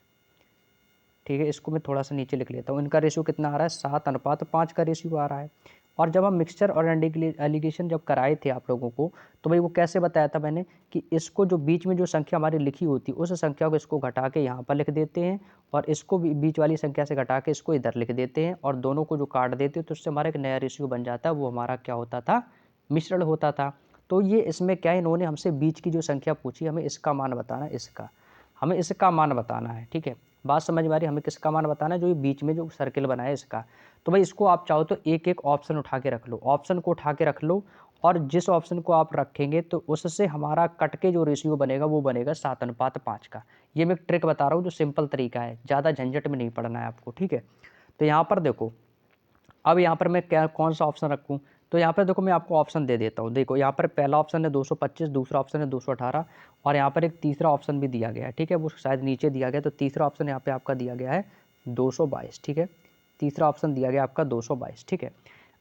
Speaker 1: ठीक है। इसको मैं थोड़ा सा नीचे लिख लेता हूँ, इनका रेशियो कितना आ रहा है 7:5 का रेशियो आ रहा है। और जब हम मिक्सचर और एलिगेशन जब कराए थे आप लोगों को, तो भाई वो कैसे बताया था मैंने कि इसको जो बीच में जो संख्या हमारी लिखी होती है उस संख्या को इसको घटा के यहाँ पर लिख देते हैं, और इसको भी बीच वाली संख्या से घटा के इसको इधर लिख देते हैं, और दोनों को जो काट देते हैं तो उससे हमारा एक नया रेशियो बन जाता है, वो हमारा क्या होता था, मिश्रण होता था। तो ये इसमें क्या है, इन्होंने हमसे बीच की जो संख्या पूछी, हमें इसका मान बताना है, इसका हमें इसका मान बताना है, ठीक है। बात समझ में आ रही, हमें किसका मान बताना है, जो ये बीच में जो सर्किल बना है इसका। तो भाई इसको आप चाहो तो एक एक ऑप्शन उठा के रख लो, ऑप्शन को उठा के रख लो, और जिस ऑप्शन को आप रखेंगे तो उससे हमारा कट के जो रेशियो बनेगा वो बनेगा 7:5 का। ये मैं एक ट्रिक बता रहा हूँ जो सिंपल तरीका है, ज़्यादा झंझट में नहीं पड़ना है आपको, ठीक है। तो यहाँ पर देखो, अब यहाँ पर मैं क्या कौन सा ऑप्शन रखूँ, तो यहाँ पर देखो मैं आपको ऑप्शन दे देता हूँ। देखो यहाँ पर पहला ऑप्शन है 225, दूसरा ऑप्शन है 218, और यहाँ पर एक तीसरा ऑप्शन भी दिया गया है, ठीक है। वो शायद नीचे दिया गया, तो तीसरा ऑप्शन यहाँ पे आपका दिया गया है 222, ठीक है। तीसरा ऑप्शन दिया गया आपका 222, ठीक है।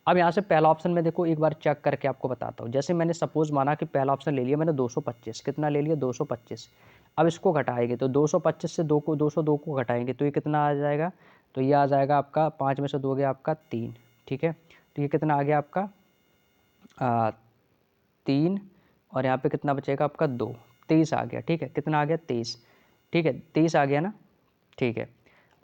Speaker 1: अब यहाँ से पहला ऑप्शन में देखो एक बार चेक करके आपको बताता हूँ। जैसे मैंने सपोज माना कि पहला ऑप्शन ले लिया मैंने 225, कितना ले लिया 225। अब इसको घटाएंगे तो 225 से 202 को घटाएंगे तो ये कितना आ जाएगा, तो ये आ जाएगा आपका 5 में से 2 गया आपका 3, ठीक है। तो ये कितना आ गया आपका 3, और यहाँ पे कितना बचेगा आपका 2, 23 आ गया, ठीक है। कितना आ गया 23, ठीक है, 23 आ गया ना, ठीक है।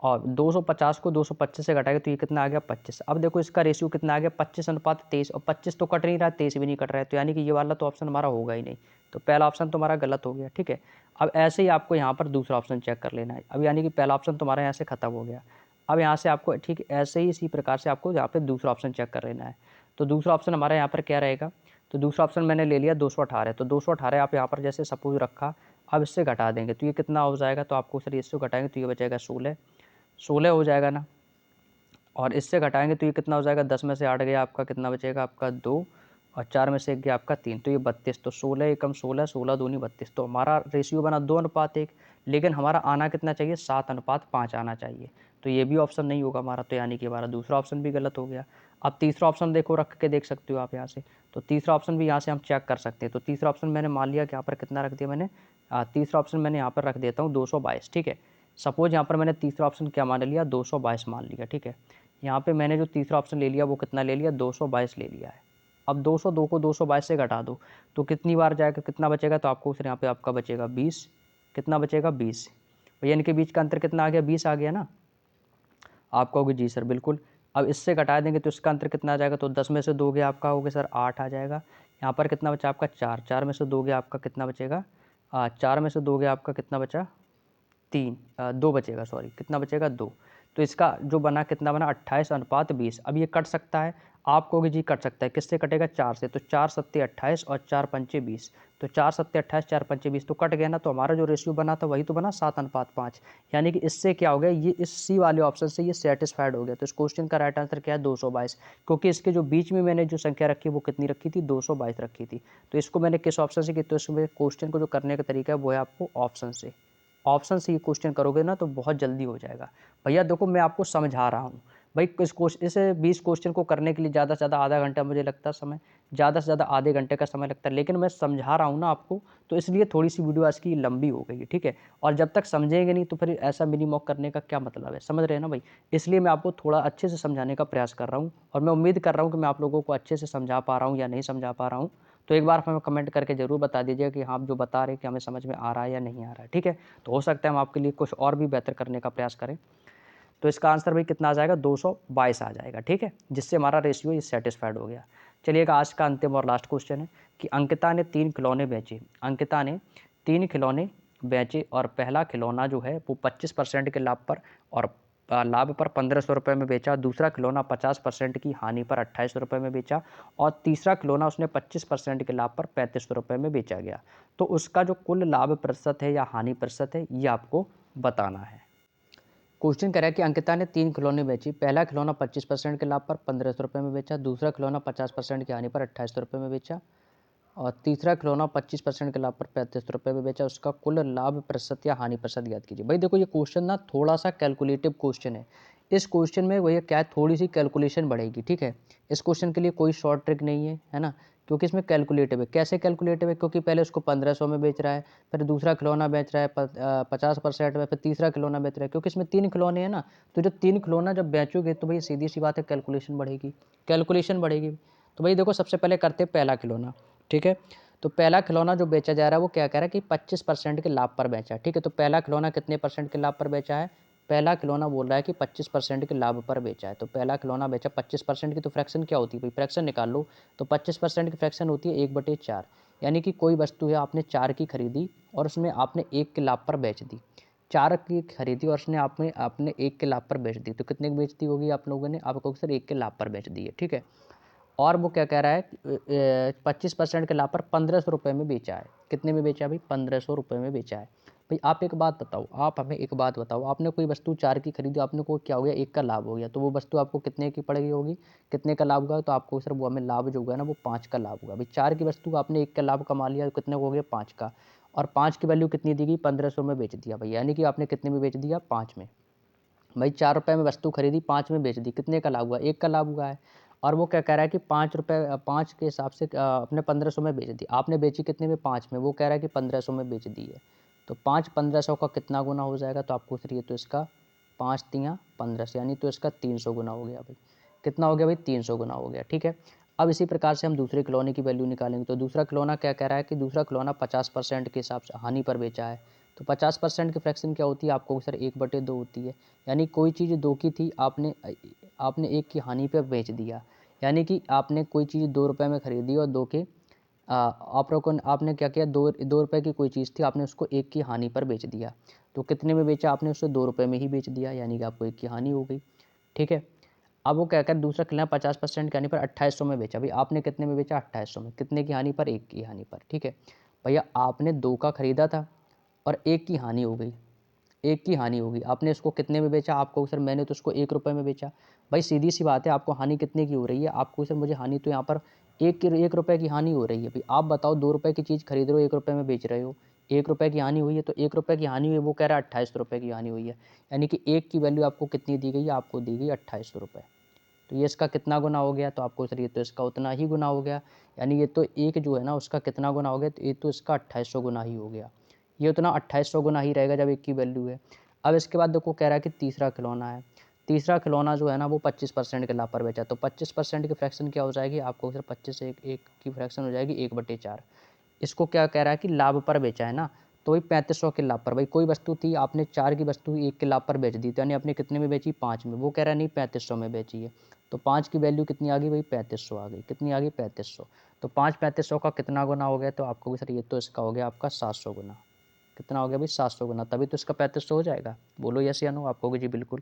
Speaker 1: और 250 को 225 से घटाएगा तो ये कितना आ गया 25। अब देखो इसका रेशियो कितना आ गया 25:23, और 25 तो कट नहीं रहा, 23 भी नहीं कट रहा है, तो यानी कि ये वाला तो ऑप्शन हमारा होगा ही नहीं, तो पहला ऑप्शन तुम्हारा गलत हो गया, ठीक है। अब ऐसे ही आपको यहाँ पर दूसरा ऑप्शन चेक कर लेना है। अब यानी कि पहला ऑप्शन तुम्हारा यहाँ से खत्म हो गया। अब यहाँ से आपको ठीक ऐसे ही इसी प्रकार से आपको यहाँ पे दूसरा ऑप्शन चेक कर लेना है। तो दूसरा ऑप्शन हमारा यहाँ पर क्या रहेगा, तो दूसरा ऑप्शन मैंने ले लिया 218, तो 218 आप यहाँ पर जैसे सपोज रखा, अब इससे घटा देंगे तो ये कितना हो जाएगा, तो आपको सर इससे घटाएंगे तो ये बचेगा 16 हो जाएगा ना, और इससे घटाएंगे तो ये कितना हो जाएगा, 10 में से 8 गया आपका, कितना बचेगा आपका 2, और 4 में से 1 गया आपका 3, तो ये 32। तो 16 एकम 16, 16 दूनी 32। तो हमारा रेशियो बना 2:1, लेकिन हमारा आना कितना चाहिए, 7:5 आना चाहिए। तो ये भी ऑप्शन नहीं होगा हमारा, तो यानी कि हमारा दूसरा ऑप्शन भी गलत हो गया। अब तीसरा ऑप्शन देखो, रख के देख सकते हो आप यहाँ से। तो तीसरा ऑप्शन भी यहाँ से हम चेक कर सकते हैं। तो तीसरा ऑप्शन मैंने मान लिया कि यहाँ पर कितना रख दिया मैंने, तीसरा ऑप्शन मैंने यहाँ पर रख देता हूँ 222, ठीक है। सपोज यहाँ पर मैंने तीसरा ऑप्शन क्या मान लिया, 222 मान लिया, ठीक है। यहाँ पे मैंने जो तीसरा ऑप्शन ले लिया वो कितना ले लिया, 222 ले लिया है। अब 202 को 222 से घटा दो तो कितनी बार जाएगा, कितना बचेगा, तो आपको फिर यहाँ पे आपका बचेगा 20। कितना बचेगा, 20। भैया इनके बीच का अंतर कितना आ गया, 20 आ गया ना। आप कहोगे जी सर बिल्कुल। अब इससे घटा देंगे तो इसका अंतर कितना आ जाएगा, तो 10 में से 2 गया आपका, हो गया सर 8 आ जाएगा। यहाँ पर कितना बचा आपका 4, 4 में से 2 गया आपका कितना बचेगा, 4 में से 2 गया आपका कितना बचा, 3, 2 बचेगा, सॉरी कितना बचेगा 2। तो इसका जो बना कितना बना, 28:20। अब ये कट सकता है, आप कहोगे जी कट सकता है, किससे कटेगा, 4 से। तो 4 सत्ते 28 और 4 पंचे 20। तो 4 सत्ते 28, 4 पंचे 20 तो कट गया ना। तो हमारा जो रेशियो बना था वही तो बना 7:5। यानी कि इससे क्या हो गया, ये इस सी वाले ऑप्शन से ये सेटिस्फाइड हो गया। तो इस क्वेश्चन का राइट आंसर क्या है, 222। क्योंकि इसके जो बीच में मैंने जो संख्या रखी वो कितनी रखी थी, 222 रखी थी। तो इसको मैंने किस ऑप्शन से की, तो इसमें क्वेश्चन को जो करने का तरीका है वो है आपको ऑप्शन से। ऑप्शन से ये क्वेश्चन करोगे ना तो बहुत जल्दी हो जाएगा। भैया देखो मैं आपको समझा रहा हूँ भाई, इस 20 क्वेश्चन को करने के लिए ज़्यादा से ज़्यादा आधा घंटा मुझे लगता है समय, ज़्यादा से ज़्यादा आधे घंटे का समय लगता है, लेकिन मैं समझा रहा हूँ ना आपको, तो इसलिए थोड़ी सी वीडियो आज की लंबी हो गई है, ठीक है। और जब तक समझेंगे नहीं तो फिर ऐसा मिनी मॉक करने का क्या मतलब है, समझ रहे हैं ना भाई। इसलिए मैं आपको थोड़ा अच्छे से समझाने का प्रयास कर रहा हूँ, और मैं उम्मीद कर रहा हूँ कि मैं आप लोगों को अच्छे से समझा पा रहा हूँ या नहीं समझा पा रहा हूँ। तो एक बार हमें कमेंट करके ज़रूर बता दीजिएगा कि हाँ, आप जो बता रहे हैं कि हमें समझ में आ रहा है या नहीं आ रहा है, ठीक है। तो हो सकता है हम आपके लिए कुछ और भी बेहतर करने का प्रयास करें। तो इसका आंसर भाई कितना आ जाएगा, 222 आ जाएगा, ठीक है, जिससे हमारा रेशियो ये सेटिस्फाइड हो गया। चलिएगा आज का अंतिम और लास्ट क्वेश्चन है कि अंकिता ने 3 खिलौने बेचे। अंकिता ने 3 खिलौने बेचे और पहला खिलौना जो है वो 25% के लाभ पर और लाभ पर 1500 रुपये में बेचा। दूसरा खिलौना 50% की हानि पर 2800 रुपये में बेचा। और तीसरा खिलौना उसने 25% के लाभ पर 3500 रुपये में बेचा गया। तो उसका जो कुल लाभ प्रतिशत है या हानि प्रतिशत है ये आपको बताना है। क्वेश्चन कह रहा है कि अंकिता ने 3 खिलौने बेची। पहला खिलौना 25% के लाभ पर 1500 रुपये में बेचा। दूसरा खिलौना 50% की हानि पर 2800 रुपये में बेचा। और तीसरा खिलौना 25% के लाभ पर 3500 रुपये में बेचा। उसका कुल लाभ प्रतिशत या हानि प्रतिशत ज्ञात कीजिए। भाई देखो ये क्वेश्चन ना थोड़ा सा कैलकुलेटिव क्वेश्चन है। इस क्वेश्चन में वही क्या है, थोड़ी सी कैलकुलेशन बढ़ेगी, ठीक है। इस क्वेश्चन के लिए कोई शॉर्ट ट्रिक नहीं है ना, क्योंकि इसमें कैलकुलेटिव है। कैसे कैलकुलेटिव है, क्योंकि पहले उसको 1500 में बेच रहा है, फिर दूसरा खिलौना बेच रहा है 50% में, फिर तीसरा खिलौना बेच रहा है, क्योंकि इसमें 3 खिलौने हैं ना। तो जो 3 खिलौना जब बेचोगे तो भाई सीधी सी बात है, कैलकुलेशन बढ़ेगी, कैलकुलेशन बढ़ेगी। तो भाई देखो सबसे पहले करते हैं पहला खिलौना, ठीक है। तो पहला खिलौना जो बेचा जा रहा है वो क्या कह रहा है कि 25% के लाभ पर बेचा है, ठीक है। तो पहला खिलौना कितने परसेंट के लाभ पर बेचा है, पहला खिलौना बोल रहा है कि 25% के लाभ पर बेचा है। तो पहला खिलौना बेचा 25% की, तो फ्रैक्शन क्या होती है भाई, फ्रैक्शन निकाल लो। तो 25% की फ्रैक्शन होती है 1/4, यानी कि कोई वस्तु है आपने 4 की खरीदी और उसमें आपने 1 के लाभ पर बेच दी। 4 की खरीदी और उसने आपने आपने 1 के लाभ पर बेच दी, तो कितने की बेच दी होगी आप लोगों ने, आपको सर 1 के लाभ पर बेच दी है, ठीक है। और वो क्या कह रहा है 25% के लाभ पर 1500 रुपये में बेचा है। कितने में बेचा है भाई, 1500 रुपये में बेचा है। भाई आप एक बात बताओ, आप हमें एक बात बताओ, आपने कोई वस्तु 4 की खरीदी, आपने को क्या हो गया, 1 का लाभ हो गया, तो वो वस्तु आपको कितने की पड़ेगी होगी, कितने का लाभ होगा, तो आपको सर वो हमें लाभ जो होगा ना वो 5 का लाभ होगा। भाई 4 की वस्तु आपने 1 का लाभ कमा लिया, तो कितने को हो गया, 5 का। और 5 की वैल्यू कितनी दी गई, 1500 में बेच दिया भाई, यानी कि आपने कितने में बेच दिया, 5 में। भाई 4 रुपये में वस्तु खरीदी, 5 में बेच दी, कितने का लाभ हुआ, 1 का लाभ हुआ है। और वो क्या कह रहा है कि 5 रुपये 5 के हिसाब से अपने 1500 में बेच दी, आपने बेची कितने में, 5 में, वो कह रहा है कि 1500 में बेच दी है। तो 5 1500 का कितना गुना हो जाएगा, तो आपको फिर ये तो इसका 5 तियाँ 1500, यानी तो इसका 300 गुना हो गया भाई। कितना हो गया भाई, 300 गुना हो गया, ठीक है। अब इसी प्रकार से हम दूसरे खिलौने की वैल्यू निकालेंगे। तो दूसरा खिलौना क्या कह रहा है कि दूसरा खिलौना 50% के हिसाब से हानि पर बेचा है। तो 50% की फ्रैक्शन क्या होती है, आपको सर 1/2 होती है। यानी कोई चीज़ 2 की थी, आपने आपने 1 की हानि पे बेच दिया। यानी कि आपने कोई चीज़ 2 रुपये में खरीदी और 2 के आप लोगों ने आपने क्या किया, 2 रुपये की कोई चीज़ थी, आपने उसको 1 की हानि पर बेच दिया। तो कितने में बेचा आपने, उससे 2 रुपये में ही बेच दिया, यानी कि आपको 1 की हानि हो गई, ठीक है। अब वो क्या कर, दूसरा खिलौना 50% की हानि पर 2800 में बेचा। भाई आपने कितने में बेचा, 2800 में, कितने की हानि पर, 1 की हानि पर, ठीक है। भैया आपने 2 का खरीदा था और 1 की हानि हो गई, एक की हानि होगी। आपने इसको कितने में बेचा? आप कहोगे सर मैंने तो इसको 1 रुपये में बेचा। भाई सीधी सी बात है, आपको हानि कितने की हो रही है? आप कहोगे सर मुझे हानि तो यहाँ पर 1 रुपये की हानि हो रही है। भाई आप बताओ 2 रुपये की चीज़ खरीद रहे हो, 1 रुपये में बेच रहे हो। 1 रुपये की हानि हुई है, तो 1 रुपये की हानि हुई है, वो कह रहा है 28 रुपये की हानि हुई है। यानी कि 1 की वैल्यू आपको कितनी दी गई है? आपको दी गई 28 रुपये। तो ये इसका कितना गुना हो गया? तो आपको सर ये तो इसका उतना ही गुना हो गया। यानी ये तो 1 जो है ना उसका कितना गुना हो गया? तो ये तो इसका 2800 गुना ही हो गया। ये उतना 2800 गुना ही रहेगा जब 1 की वैल्यू है। अब इसके बाद देखो कह रहा है कि तीसरा खिलौना है। तीसरा खिलौना जो है ना वो 25% के लाभ पर बेचा। तो 25% की फ्रैक्शन क्या हो जाएगी? आपको सर 25 से 1 की फ्रैक्शन हो जाएगी 1/4। इसको क्या कह रहा है कि लाभ पर बेचा है ना, तो वही 3500 के लाभ पर। भाई कोई वस्तु थी, आपने 4 की वस्तु 1 के लाभ पर बेच दी, तो यानी आपने कितने में बेची? 5 में। वो कह रहा है नहीं 3500 में बेची है। तो 5 की वैल्यू कितनी आ गई? भाई 3500 आ गई। कितनी आ गई? 3500। तो 5 3500 का कितना गुना हो गया? तो आपको सर ये तो इसका हो गया आपका 700 गुना। कितना हो गया भाई? 700 गुना। तभी तो इसका 3500 हो जाएगा। बोलो यस या नो? आप कहोगे जी बिल्कुल।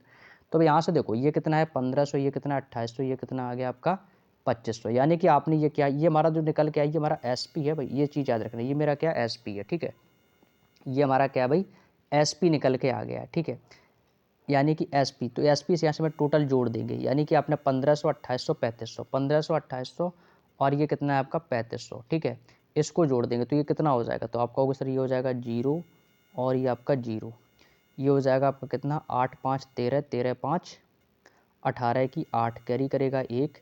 Speaker 1: तो भाई यहाँ से देखो ये कितना है? 1500, ये कितना है? 2800, ये कितना आ गया आपका? 2500। यानी कि आपने ये क्या, ये हमारा जो निकल के आई ये हमारा एसपी है भाई। ये चीज़ याद रखना, ये मेरा क्या एसपी है, ठीक है। ये हमारा क्या है भाई? एसपी निकल के आ गया है, ठीक है। यानी कि एसपी, तो एसपी से यहाँ से मैं टोटल जोड़ देंगे। यानी कि आपने 1500, 2800, 3500, 1500, 2800 और ये कितना है आपका? 3500, ठीक है। इसको जोड़ देंगे तो ये कितना हो जाएगा? तो आप कहोगे सर ये हो जाएगा 0 और ये आपका 0। ये हो जाएगा आपका कितना? 8 5 13, 13 5 18 की 8 कैरी करेगा 1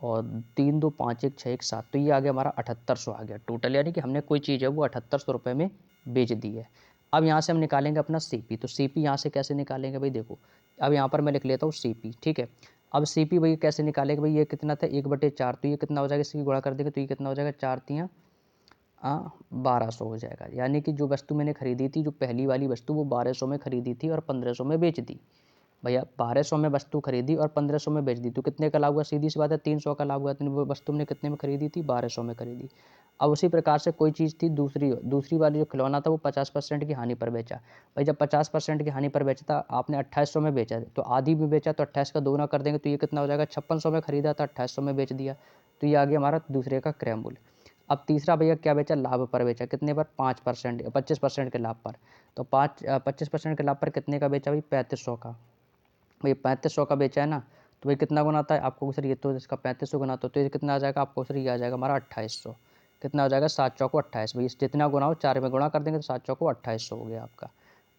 Speaker 1: और 3 2 5 1 6 1 7। तो ये आ गया हमारा 7800 आ गया टोटल। यानी कि हमने कोई चीज़ है वो 7800 रुपये में बेच दी है। अब यहाँ से हम निकालेंगे अपना सीपी। तो सीपी यहाँ से कैसे निकालेंगे भाई? देखो अब यहाँ पर मैं लिख लेता हूँ सीपी, ठीक है। अब सीपी भाई कैसे निकालेंगे भाई? ये कितना था? 1/4। तो ये कितना हो जाएगा? इसकी गुणा कर देंगे तो ये कितना हो जाएगा? 4 तियाँ 1200 हो जाएगा। यानी कि जो वस्तु मैंने खरीदी थी, जो पहली वाली वस्तु, वो 1200 में खरीदी थी और 1500 में बेच दी। भैया 1200 में वस्तु खरीदी और 1500 में बेच दी, तो कितने का लाभ हुआ? सीधी सी बात है 300 का लाभ हुआ। तो वो वस्तु हमने कितने में खरीदी थी? 1200 में खरीदी। अब उसी प्रकार से कोई चीज़ थी दूसरी वाली जो खिलौना था वो 50% की हानि पर बेचा। भाई जब 50% की हानि पर बेचा था, आपने 2800 में बेचा, तो आधी में बेचा तो 28 का दोगुना कर देंगे तो ये कितना हो जाएगा? 5600 में खरीदा था, 2800 में बेच दिया। तो ये आ गया हमारा दूसरे का क्रय मूल्य। अब तीसरा भैया क्या बेचा? लाभ पर बेचा। कितने पर? 5%, 25% के लाभ पर। तो 25% के लाभ पर कितने का बेचा भाई? 3500 का। भाई 3500 का बेचा है ना, तो भाई कितना गुना आता है? आपको सर ये तो इसका 3500 गुना, तो ये कितना आ जाएगा? आपको सर ये आ जाएगा हमारा 2800। कितना हो जाएगा? 7 चौको 28। भाई जितना गुना हो 4 में गुणा कर देंगे तो 7 चौको 2800 हो गया आपका।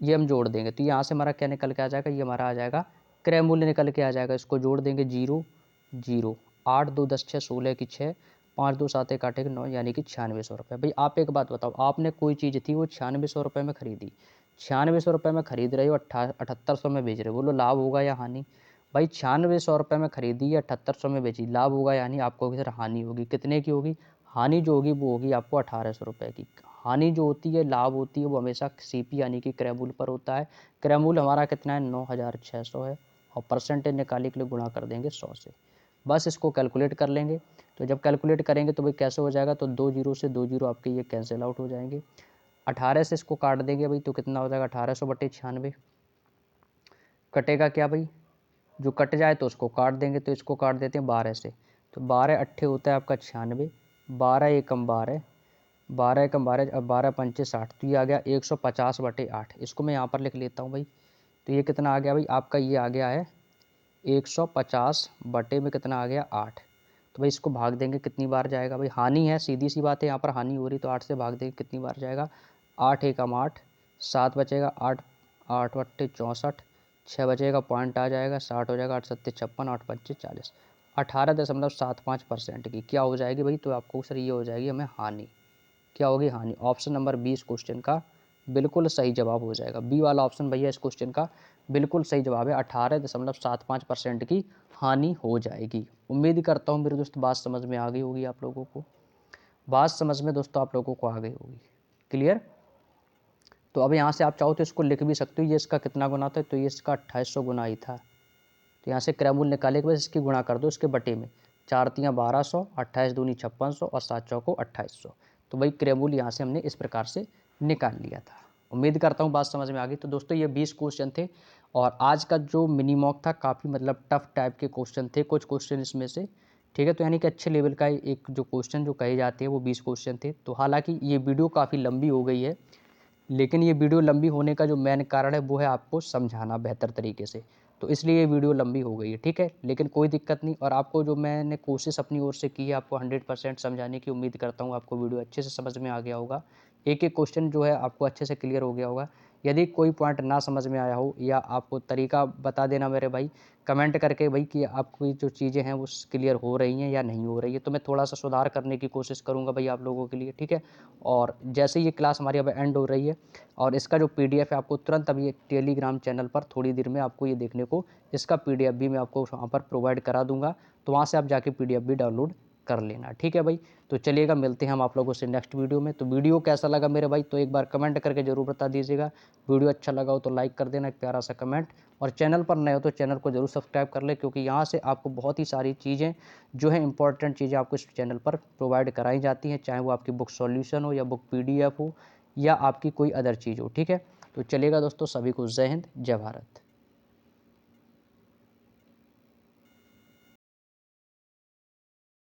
Speaker 1: ये हम जोड़ देंगे तो यहाँ से हमारा क्या निकल के आ जाएगा? ये हमारा आ जाएगा क्रय मूल्य निकल के आ जाएगा। इसको जोड़ देंगे 0 0 8 2 10 6 16 की 6 5 2 7 1 8 1 9, यानी कि 9600 रुपये। भाई आप एक बात बताओ, आपने कोई चीज़ थी वो 9600 रुपये में खरीदी, 9600 रुपये में खरीद रहे हो, 7800 में बेच रहे हो, बोलो लाभ होगा या हानि? भाई 9600 रुपये में खरीदी या 7800 में बेची, लाभ होगा या हानि? आपको सर हानि होगी। कितने की होगी? हानि जो होगी वो होगी आपको 1800 रुपये की। हानि जो होती है, लाभ होती है, वो हमेशा सीपी यानी कि क्रय मूल्य पर होता है। क्रय मूल्य हमारा कितना है? 9600 है और परसेंटेज निकालने के लिए गुणा कर देंगे 100 से। बस इसको कैलकुलेट कर लेंगे। तो जब कैलकुलेट करेंगे तो भाई कैसे हो जाएगा? तो 2 जीरो से 2 जीरो आपके ये कैंसिल आउट हो जाएंगे। 18 से इसको काट देंगे भाई तो कितना हो जाएगा? 1800/96 कटेगा क्या भाई? जो कट जाए तो उसको काट देंगे, तो इसको काट देते हैं 12 से। तो 12 अट्ठे होता है आपका 96, 12 एकम 12, 12 एकम 12 और 12 पंचे 60। तो ये आ गया 150/8। इसको मैं यहाँ पर लिख लेता हूँ भाई। तो ये कितना आ गया भाई? आपका ये आ गया है 150 बटे में कितना आ गया? 8। तो भाई इसको भाग देंगे, कितनी बार जाएगा भाई? हानि है, सीधी सी बात है, यहाँ पर हानि हो रही, तो 8 से भाग देंगे, कितनी बार जाएगा? 8 एकम 8, 7 बचेगा, 8 8 बट्टे 64, 6 बचेगा, पॉइंट आ जाएगा, 60 हो जाएगा, 8 सत्ते 56, 8 पंचे 40। 18.75% की क्या हो जाएगी भाई? तो आपको सर ये हो जाएगी हमें हानि। क्या होगी? हानि। ऑप्शन नंबर 20 क्वेश्चन का बिल्कुल सही जवाब हो जाएगा। बी वाला ऑप्शन भैया इस क्वेश्चन का बिल्कुल सही जवाब है। 18.75% की हानि हो जाएगी। उम्मीद करता हूँ मेरे दोस्त बात समझ में आ गई होगी आप लोगों को। बात समझ में दोस्तों आप लोगों को आ गई होगी। क्लियर? तो अब यहाँ से आप चाहो तो इसको लिख भी सकते हो, ये इसका कितना गुना था? तो ये इसका 2800 गुना ही था। तो यहाँ से क्रय मूल्य निकाले के बाद इसकी गुणा कर दो इसके बटे में। 4 तियाँ 1200, 28 दूनी 5600 और 7 चौको 2800। तो वही क्रय मूल्य यहाँ से हमने इस प्रकार से निकाल लिया था। उम्मीद करता हूँ बात समझ में आ गई। तो दोस्तों ये 20 क्वेश्चन थे और आज का जो मिनी मॉक था काफ़ी मतलब टफ टाइप के क्वेश्चन थे, कुछ क्वेश्चन इसमें से, ठीक है। तो यानी कि अच्छे लेवल का एक जो क्वेश्चन जो कहे जाते हैं वो 20 क्वेश्चन थे। तो हालांकि ये वीडियो काफ़ी लंबी हो गई है, लेकिन ये वीडियो लंबी होने का जो मेन कारण है वो है आपको समझाना बेहतर तरीके से, तो इसलिए ये वीडियो लंबी हो गई है, ठीक है। लेकिन कोई दिक्कत नहीं, और आपको जो मैंने कोशिश अपनी ओर से की है आपको 100% समझाने की उम्मीद करता हूँ। आपको वीडियो अच्छे से समझ में आ गया होगा, एक एक क्वेश्चन जो है आपको अच्छे से क्लियर हो गया होगा। यदि कोई पॉइंट ना समझ में आया हो या आपको तरीका बता देना मेरे भाई कमेंट करके भाई कि आपकी जो चीज़ें हैं वो क्लियर हो रही हैं या नहीं हो रही है, तो मैं थोड़ा सा सुधार करने की कोशिश करूँगा भाई आप लोगों के लिए, ठीक है। और जैसे ये क्लास हमारी अब एंड हो रही है और इसका जो पीडीएफ है आपको तुरंत अभी टेलीग्राम चैनल पर थोड़ी देर में आपको ये देखने को, इसका पीडीएफ भी मैं आपको वहाँ पर प्रोवाइड करा दूंगा, तो वहाँ से आप जाके पीडीएफ भी डाउनलोड कर लेना, ठीक है भाई। तो चलिएगा, मिलते हैं हम आप लोगों से नेक्स्ट वीडियो में। तो वीडियो कैसा लगा मेरे भाई तो एक बार कमेंट करके जरूर बता दीजिएगा। वीडियो अच्छा लगा हो तो लाइक कर देना, एक प्यारा सा कमेंट, और चैनल पर नए हो तो चैनल को जरूर सब्सक्राइब कर ले, क्योंकि यहाँ से आपको बहुत ही सारी चीज़ें जो है इंपॉर्टेंट चीज़ें आपको इस चैनल पर प्रोवाइड कराई जाती हैं, चाहे वो आपकी बुक सॉल्यूशन हो या बुक पीडीएफ हो या आपकी कोई अदर चीज़ हो, ठीक है। तो चलिएगा दोस्तों, सभी को जय हिंद, जय भारत।